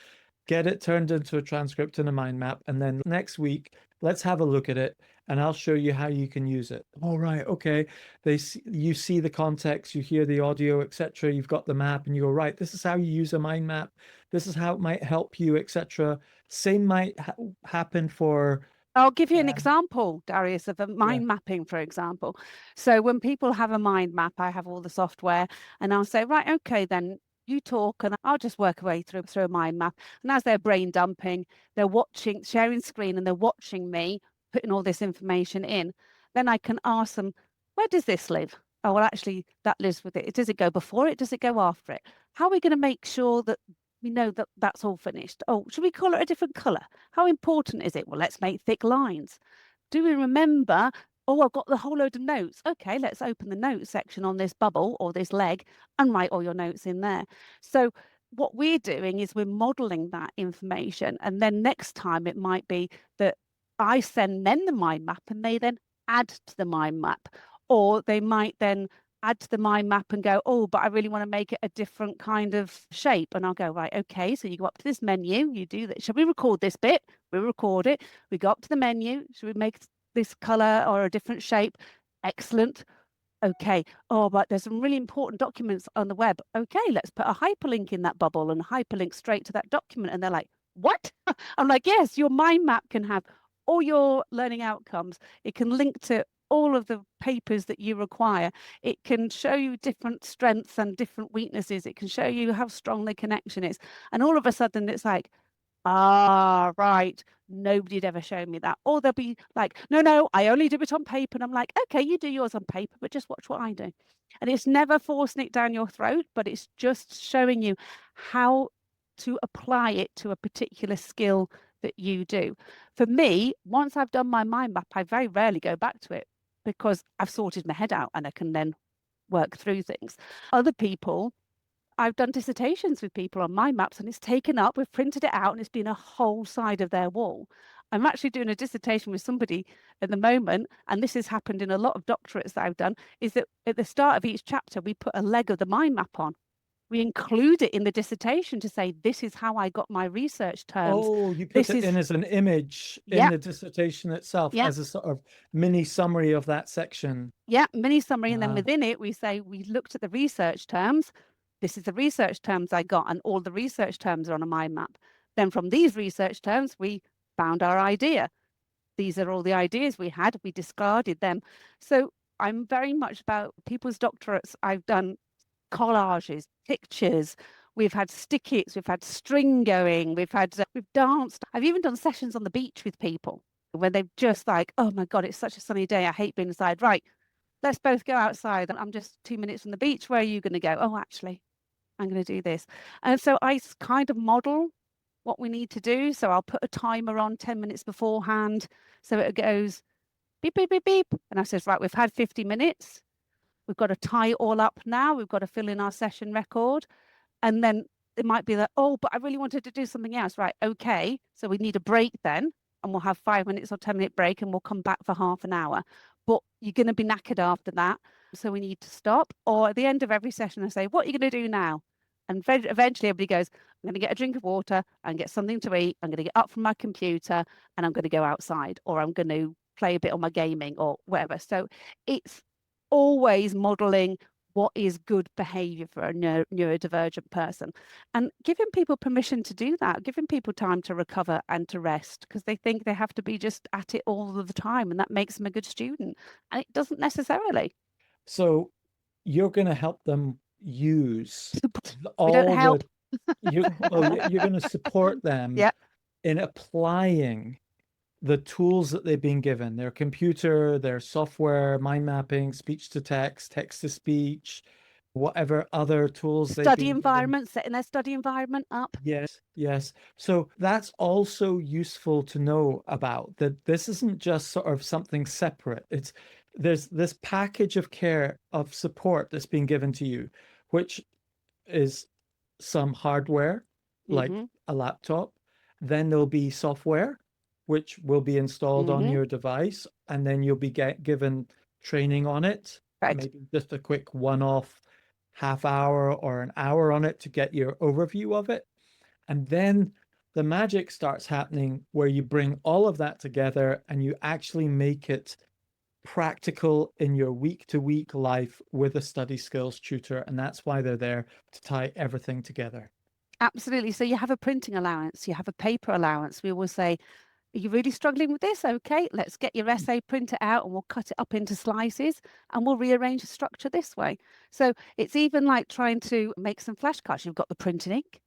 get it turned into a transcript and a mind map, and then next week, let's have a look at it, and I'll show you how you can use it. All right, okay. You see the context, you hear the audio, etc. You've got the map, and you go, right, this is how you use a mind map. This is how it might help you, etc. Same might happen for. I'll give you an example, Darius, of a mind Yeah. mapping, for example. So when people have a mind map, I have all the software, and I'll say, right, okay, then you talk, and I'll just work away through a mind map. And as they're brain dumping, they're watching, sharing screen, and they're watching me putting all this information in. Then I can ask them, where does this live? Oh, well, actually, that lives with it. Does it go before it? Does it go after it? How are we going to make sure that we know that that's all finished? Oh, should we call it a different color? How important is it? Well, let's make thick lines. Do we remember? Oh, I've got the whole load of notes. Okay, let's open the notes section on this bubble or this leg and write all your notes in there. So what we're doing is we're modeling that information. And then next time it might be that I send them the mind map and they then add to the mind map. Or they might then add to the mind map and go, oh, but I really want to make it a different kind of shape. And I'll go, right, okay, so you go up to this menu, you do that. Shall we record this bit? We record it. We go up to the menu. Should we make this color or a different shape? Excellent. Okay. Oh, but there's some really important documents on the web. Okay, let's put a hyperlink in that bubble and hyperlink straight to that document. And they're like, what? I'm like, yes, your mind map can have all your learning outcomes. It can link to all of the papers that you require. It can show you different strengths and different weaknesses. It can show you how strong the connection is. And all of a sudden it's like, ah, right, nobody'd ever shown me that. Or they'll be like, no, I only do it on paper. And I'm like, okay, you do yours on paper, but just watch what I do. And it's never forcing it down your throat, but it's just showing you how to apply it to a particular skill that you do. For me, once I've done my mind map, I very rarely go back to it because I've sorted my head out and I can then work through things. Other people, I've done dissertations with people on mind maps and it's taken up, we've printed it out and it's been a whole side of their wall. I'm actually doing a dissertation with somebody at the moment, and this has happened in a lot of doctorates that I've done, is that at the start of each chapter, we put a leg of the mind map on. We include it in the dissertation to say, this is how I got my research terms. Oh, you put it in as an image in the dissertation itself as a sort of mini summary of that section. Yeah, mini summary. And then within it, we say, we looked at the research terms. This is the research terms I got, and all the research terms are on a mind map. Then from these research terms, we found our idea. These are all the ideas we had. We discarded them. So I'm very much about people's doctorates. I've done collages, pictures. We've had stickets, we've had string going, we've danced. I've even done sessions on the beach with people where they've just like, oh my God, it's such a sunny day. I hate being inside. Right, let's both go outside. I'm just 2 minutes from the beach. Where are you going to go? Oh, actually, I'm going to do this. And so I kind of model what we need to do. So I'll put a timer on 10 minutes beforehand. So it goes beep, beep, beep, beep. And I says, right, we've had 50 minutes. We've got to tie it all up now. We've got to fill in our session record. And then it might be that, oh, but I really wanted to do something else. Right. Okay. So we need a break then. And we'll have 5 minutes or 10-minute break and we'll come back for half an hour. But you're going to be knackered after that. So we need to stop. Or at the end of every session, I say, what are you going to do now? And eventually everybody goes, I'm going to get a drink of water and get something to eat. I'm going to get up from my computer and I'm going to go outside, or I'm going to play a bit on my gaming or whatever. So it's always modeling what is good behavior for a neurodivergent person, and giving people permission to do that, giving people time to recover and to rest, because they think they have to be just at it all of the time, and that makes them a good student, and it doesn't necessarily. So you're going to help them use We don't all help. you're going to support them Yeah, in applying the tools that they've been given, their computer, their software, mind mapping, speech to text, text to speech, whatever other tools they've study been given. environment, setting their study environment up. Yes, yes. So that's also useful to know about, that this isn't just sort of something separate. There's this package of care, of support that's being given to you, which is some hardware, like Hmm. a laptop. Then there'll be software, which will be installed on Hmm. your device, and then you'll be given training on it, Right. maybe just a quick one-off half hour or an hour on it to get your overview of it. And then the magic starts happening where you bring all of that together and you actually make it practical in your week-to-week life with a study skills tutor. And that's why they're there, to tie everything together. Absolutely. So you have a printing allowance, you have a paper allowance. We will say, are you really struggling with this? Okay, let's get your essay printer out and we'll cut it up into slices and we'll rearrange the structure this way. So it's even like trying to make some flashcards. You've got the printing ink.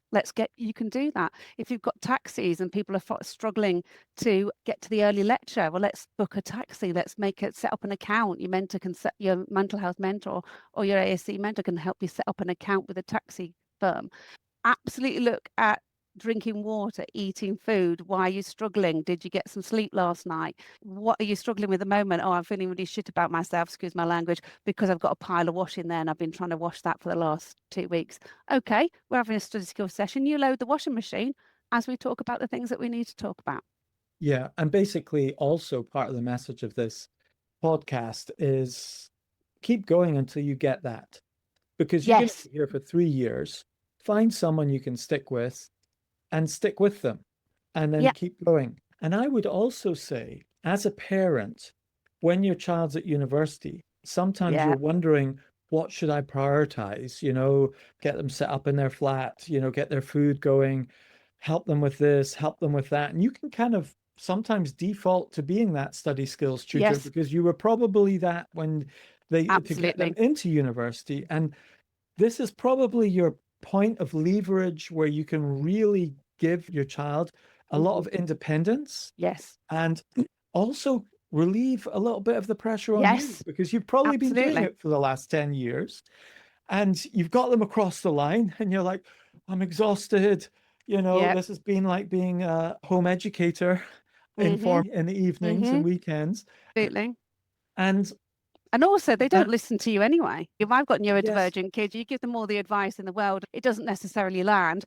You can do that. If you've got taxis and people are struggling to get to the early lecture, well, let's book a taxi. Let's set up an account. Your mentor can your mental health mentor or your ASC mentor can help you set up an account with a taxi firm. Absolutely look at drinking water, eating food. Why are you struggling? Did you get some sleep last night? What are you struggling with at the moment? Oh, I'm feeling really shit about myself, excuse my language, because I've got a pile of washing there and I've been trying to wash that for the last 2 weeks. Okay, we're having a study skills session. You load the washing machine as we talk about the things that we need to talk about. Yeah. And basically, also part of the message of this podcast is keep going until you get that, because you're going to Yes. be here for 3 years. Find someone you can stick with and stick with them, and then Yeah. keep going. And I would also say, as a parent, when your child's at university, sometimes Yeah. you're wondering, what should I prioritize? Get them set up in their flat, get their food going, help them with this, help them with that. And you can kind of sometimes default to being that study skills tutor, Yes. because you were probably that when to get them Absolutely. into university. And this is probably your point of leverage where you can really give your child a lot of independence, Yes. and also relieve a little bit of the pressure on you, Yes. because you've probably been doing Absolutely. it for the last 10 years and you've got them across the line and you're like, I'm exhausted. Yeah. This has been like being a home educator in the evenings and weekends. Absolutely. And And also, they don't that, listen to you anyway. If I've got yes, neurodivergent kids, you give them all the advice in the world, it doesn't necessarily land.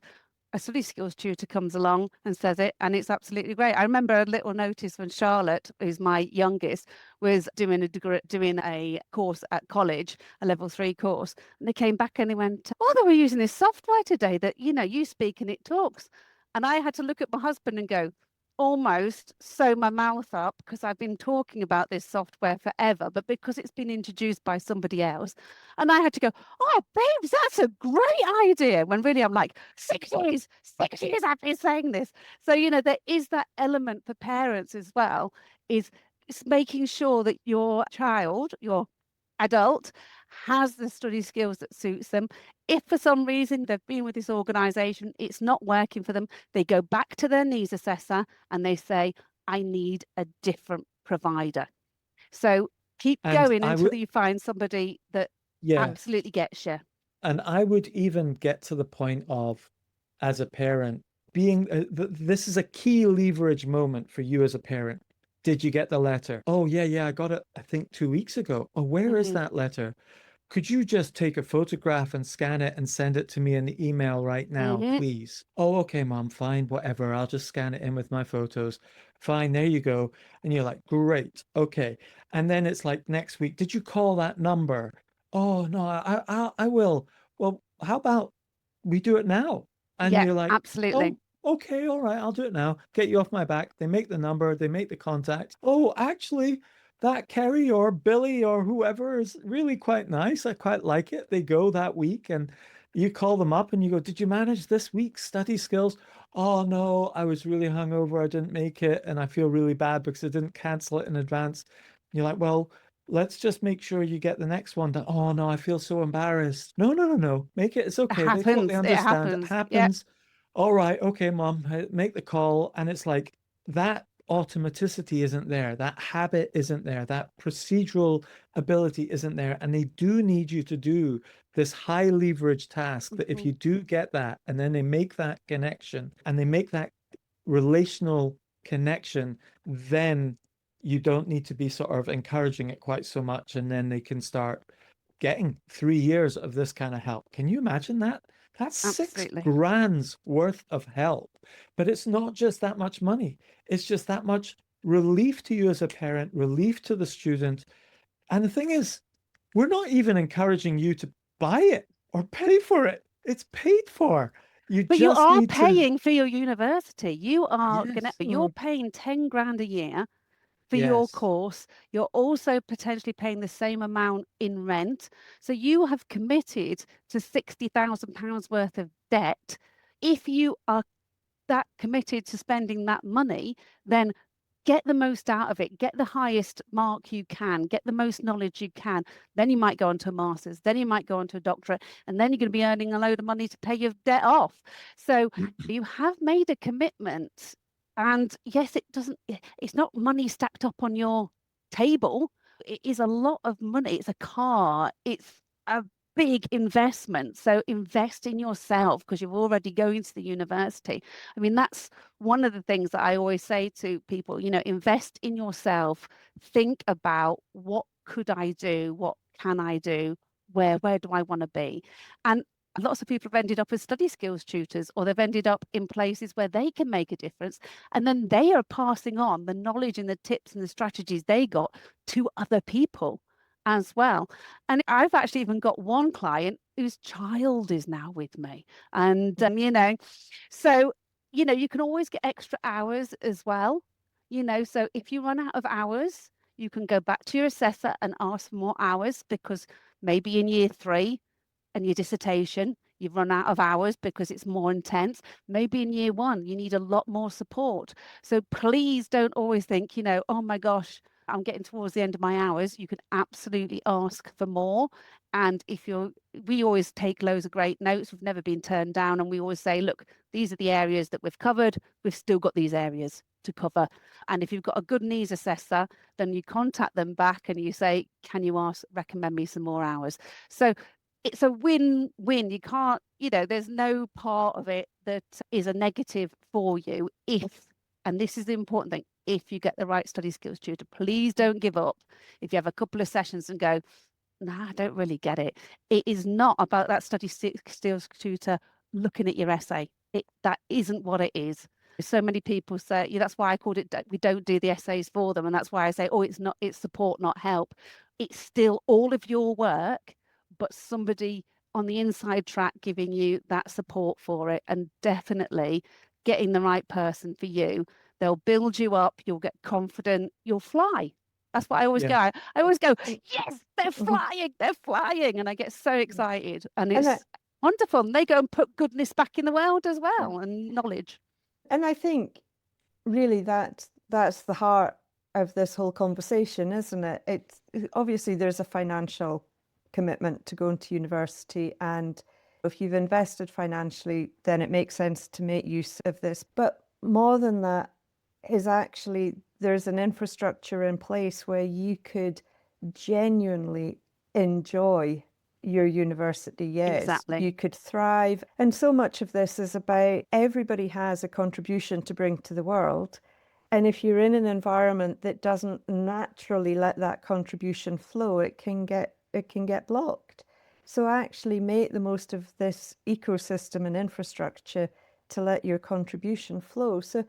A study skills tutor comes along and says it, and it's absolutely great. I remember a little notice when Charlotte, who's my youngest, was doing a course at college, a level 3 course, and they came back and they went, "Oh, they were using this software today that you speak and it talks." And I had to look at my husband and go, almost sew my mouth up, because I've been talking about this software forever, but because it's been introduced by somebody else, and I had to go, "Oh, babes, that's a great idea." When really I'm like, 6 years I've been saying this. So, there is that element for parents as well, is it's making sure that your child, your adult, has the study skills that suits them. If for some reason they've been with this organization, it's not working for them, they go back to their needs assessor and they say, I need a different provider. So keep and going I until would, you find somebody that yeah, absolutely gets you. and I would even get to the point of, as a parent, being this is a key leverage moment for you as a parent. Did you get the letter? Oh, yeah, I got it, I think 2 weeks ago. Oh, where is Mhm. that letter? Could you just take a photograph and scan it and send it to me in the email right now, Mhm. please? Oh, okay, mom, fine, whatever. I'll just scan it in with my photos. Fine, there you go. And you're like, great, okay. And then it's like next week, did you call that number? Oh, no, I will. Well, how about we do it now? And Yeah, you're like, absolutely. oh, okay, all right, I'll do it now. Get you off my back. They make the number, they make the contact. Oh, actually, that Kerry or Billy or whoever is really quite nice. I quite like it. They go that week and you call them up and you go, did you manage this week's study skills? Oh no, I was really hungover. I didn't make it. And I feel really bad because I didn't cancel it in advance. You're like, well, let's just make sure you get the next one done. Oh no, I feel so embarrassed. No, no, no, no. Make it. It's It okay. They totally happens. It understand. It happens. Yeah. happens. All right. Okay, mom, make the call. And it's like that automaticity isn't there. That habit isn't there. That procedural ability isn't there. And they do need you to do this high leverage task that if Mhm. you do get that, and then they make that connection and they make that relational connection, then you don't need to be sort of encouraging it quite so much. And then they can start getting 3 years of this kind of help. Can you imagine that? That's Absolutely. $6,000 worth of help. But it's not just that much money. It's just that much relief to you as a parent, relief to the student. And the thing is, we're not even encouraging you to buy it or pay for it. It's paid for. You But you just are need to, paying for your university. yes, You're paying 10 grand a year for your yes. course. You're also potentially paying the same amount in rent. So you have committed to £60,000 worth of debt. If you are that committed to spending that money, then get the most out of it, get the highest mark you can, get the most knowledge you can. Then you might go on to a master's, then you might go on to a doctorate, and then you're going to be earning a load of money to pay your debt off. So you have made a commitment. And yes, it's not money stacked up on your table. It is a lot of money. It's a car, it's a big investment. So invest in yourself because you're already going to the university. I mean, that's one of the things that I always say to people, invest in yourself. Think about what could I do? What can I do? Where do I want to be? And lots of people have ended up as study skills tutors, or they've ended up in places where they can make a difference. And then they are passing on the knowledge and the tips and the strategies they got to other people as well. And I've actually even got one client whose child is now with me. And, so, you can always get extra hours as well. So if you run out of hours, you can go back to your assessor and ask for more hours, because maybe in year 3 and your dissertation, you've run out of hours because it's more intense. Maybe in year 1, you need a lot more support. So please don't always think, oh my gosh, I'm getting towards the end of my hours. You can absolutely ask for more. And we always take loads of great notes. We've never been turned down. And we always say, look, these are the areas that we've covered. We've still got these areas to cover. And if you've got a good needs assessor, then you contact them back and you say, can you recommend me some more hours? So it's a win-win. You can't, there's no part of it that is a negative for you and this is the important thing, if you get the right study skills tutor. Please don't give up if you have a couple of sessions and go, nah, I don't really get it. It is not about that study skills tutor looking at your essay. That isn't what it is. So many people say, that's why I called it, we don't do the essays for them. And that's why I say, it's support, not help. It's still all of your work, but somebody on the inside track giving you that support for it. And definitely getting the right person for you. They'll build you up, you'll get confident, you'll fly. That's what I always go. I always go, yes, they're flying. And I get so excited. And it's wonderful. And they go and put goodness back in the world as well, and knowledge. And I think really that's the heart of this whole conversation, isn't it? It's obviously there's a financial commitment to going to university, and if you've invested financially, then it makes sense to make use of this. But more than that is actually there's an infrastructure in place where you could genuinely enjoy your university. Yes, exactly. You could thrive. And so much of this is about everybody has a contribution to bring to the world. And if you're in an environment that doesn't naturally let that contribution flow, it can get blocked. So actually make the most of this ecosystem and infrastructure to let your contribution flow. So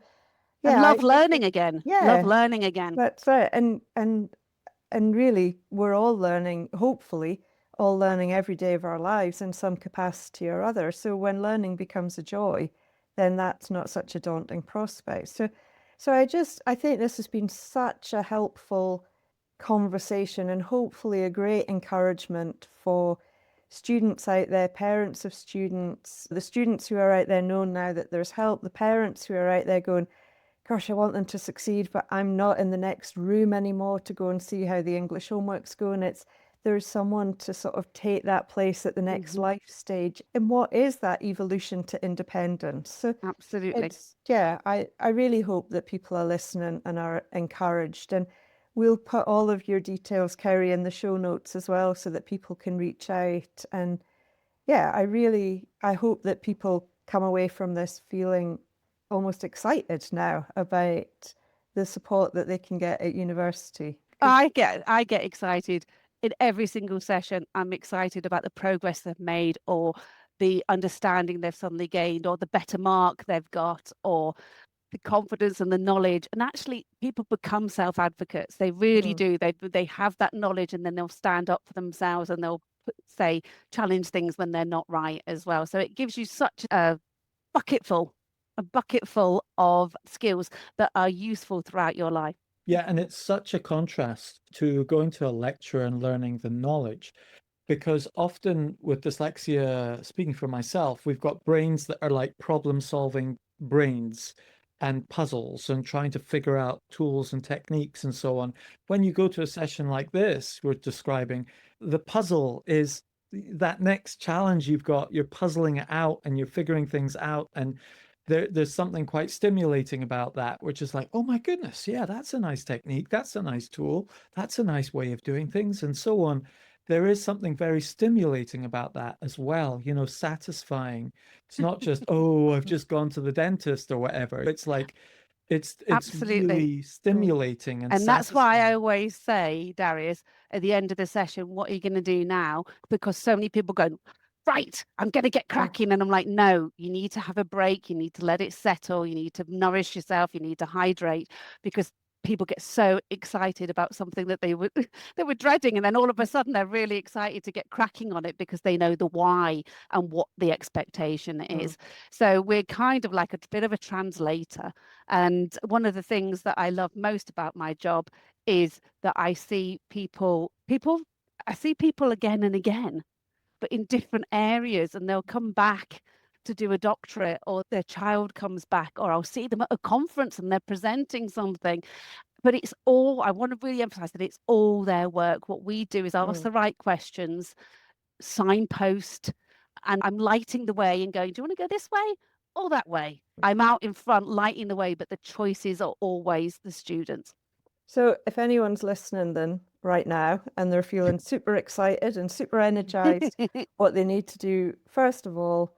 yeah, love learning again. That's right. And really we're all learning, hopefully all learning every day of our lives in some capacity or other. So when learning becomes a joy, then that's not such a daunting prospect. So I think this has been such a helpful conversation and hopefully a great encouragement for students out there, parents of students, the students who are out there knowing now that there's help, the parents who are out there going, gosh, I want them to succeed, but I'm not in the next room anymore to go and see how the English homework's going. There's someone to sort of take that place at the next life stage. And what is that evolution to independence? So Absolutely. I really hope that people are listening and are encouraged. And we'll put all of your details, Kerry, in the show notes as well, so that people can reach out. And yeah, I hope that people come away from this feeling almost excited now about the support that they can get at university. I get excited in every single session. I'm excited about the progress they've made, or the understanding they've suddenly gained, or the better mark they've got, or the confidence and the knowledge. And actually, people become self-advocates. They really do. They have that knowledge, and then they'll stand up for themselves, and they'll challenge things when they're not right as well. So it gives you such a bucketful of skills that are useful throughout your life. Yeah, and it's such a contrast to going to a lecture and learning the knowledge, because often with dyslexia, speaking for myself, we've got brains that are like problem-solving brains and puzzles and trying to figure out tools and techniques and so on. When you go to a session like this, we're describing, the puzzle is that next challenge you've got, you're puzzling it out and you're figuring things out, and there's something quite stimulating about that, which is like, oh my goodness, yeah, that's a nice technique, that's a nice tool, that's a nice way of doing things, and so on. There is something very stimulating about that as well, satisfying. It's not just, oh, I've just gone to the dentist or whatever. It's like, it's Absolutely. really stimulating and that's why I satisfying. always say, Darius, at the end of the session, what are you going to do now? Because so many people go, right, I'm going to get cracking. And I'm like, no, you need to have a break. You need to let it settle. You need to nourish yourself. You need to hydrate, because people get so excited about something that they were dreading, and then all of a sudden they're really excited to get cracking on it because they know the why and what the expectation is. So we're kind of like a bit of a translator. And one of the things that I love most about my job is that I see people again and again, but in different areas, and they'll come back to do a doctorate, or their child comes back, or I'll see them at a conference and they're presenting something. But it's all, I want to really emphasize that it's all their work. What we do is ask the right questions, signpost, and I'm lighting the way and going, do you want to go this way or that way? I'm out in front lighting the way, but the choices are always the students. So if anyone's listening then right now and they're feeling super excited and super energized, what they need to do first of all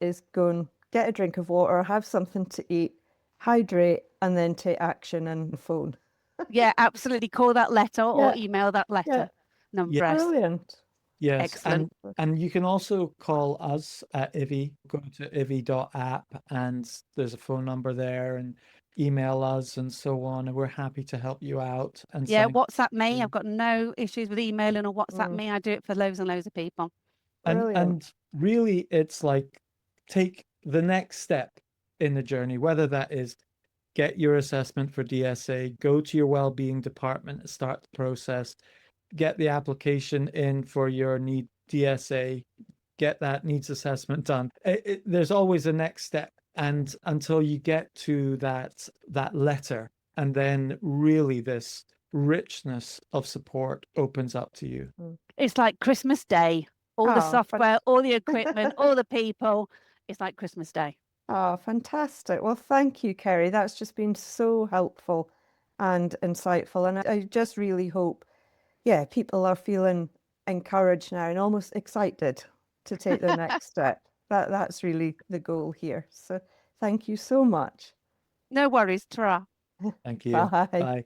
is go and get a drink of water, have something to eat, hydrate, and then take action and phone. Yeah, absolutely. Call that letter or email that letter. Number. Brilliant. Yes, Excellent. and you can also call us at ivvi. Go to ivvi.app and there's a phone number there, and email us and so on, and we're happy to help you out. And WhatsApp me. I've got no issues with emailing or WhatsApp me. I do it for loads and loads of people. And really, it's like, take the next step in the journey, whether that is get your assessment for DSA, go to your wellbeing department and start the process, get the application in for your need DSA, get that needs assessment done. There's always a next step, and until you get to that letter, and then really this richness of support opens up to you. It's like Christmas Day. All the software, all the equipment, all the people. It's like Christmas Day. Oh, fantastic. Well, thank you, Kerry. That's just been so helpful and insightful. And I just really hope, people are feeling encouraged now and almost excited to take the next step. That's really the goal here. So thank you so much. No worries, ta-ra. Thank you. Bye. Bye.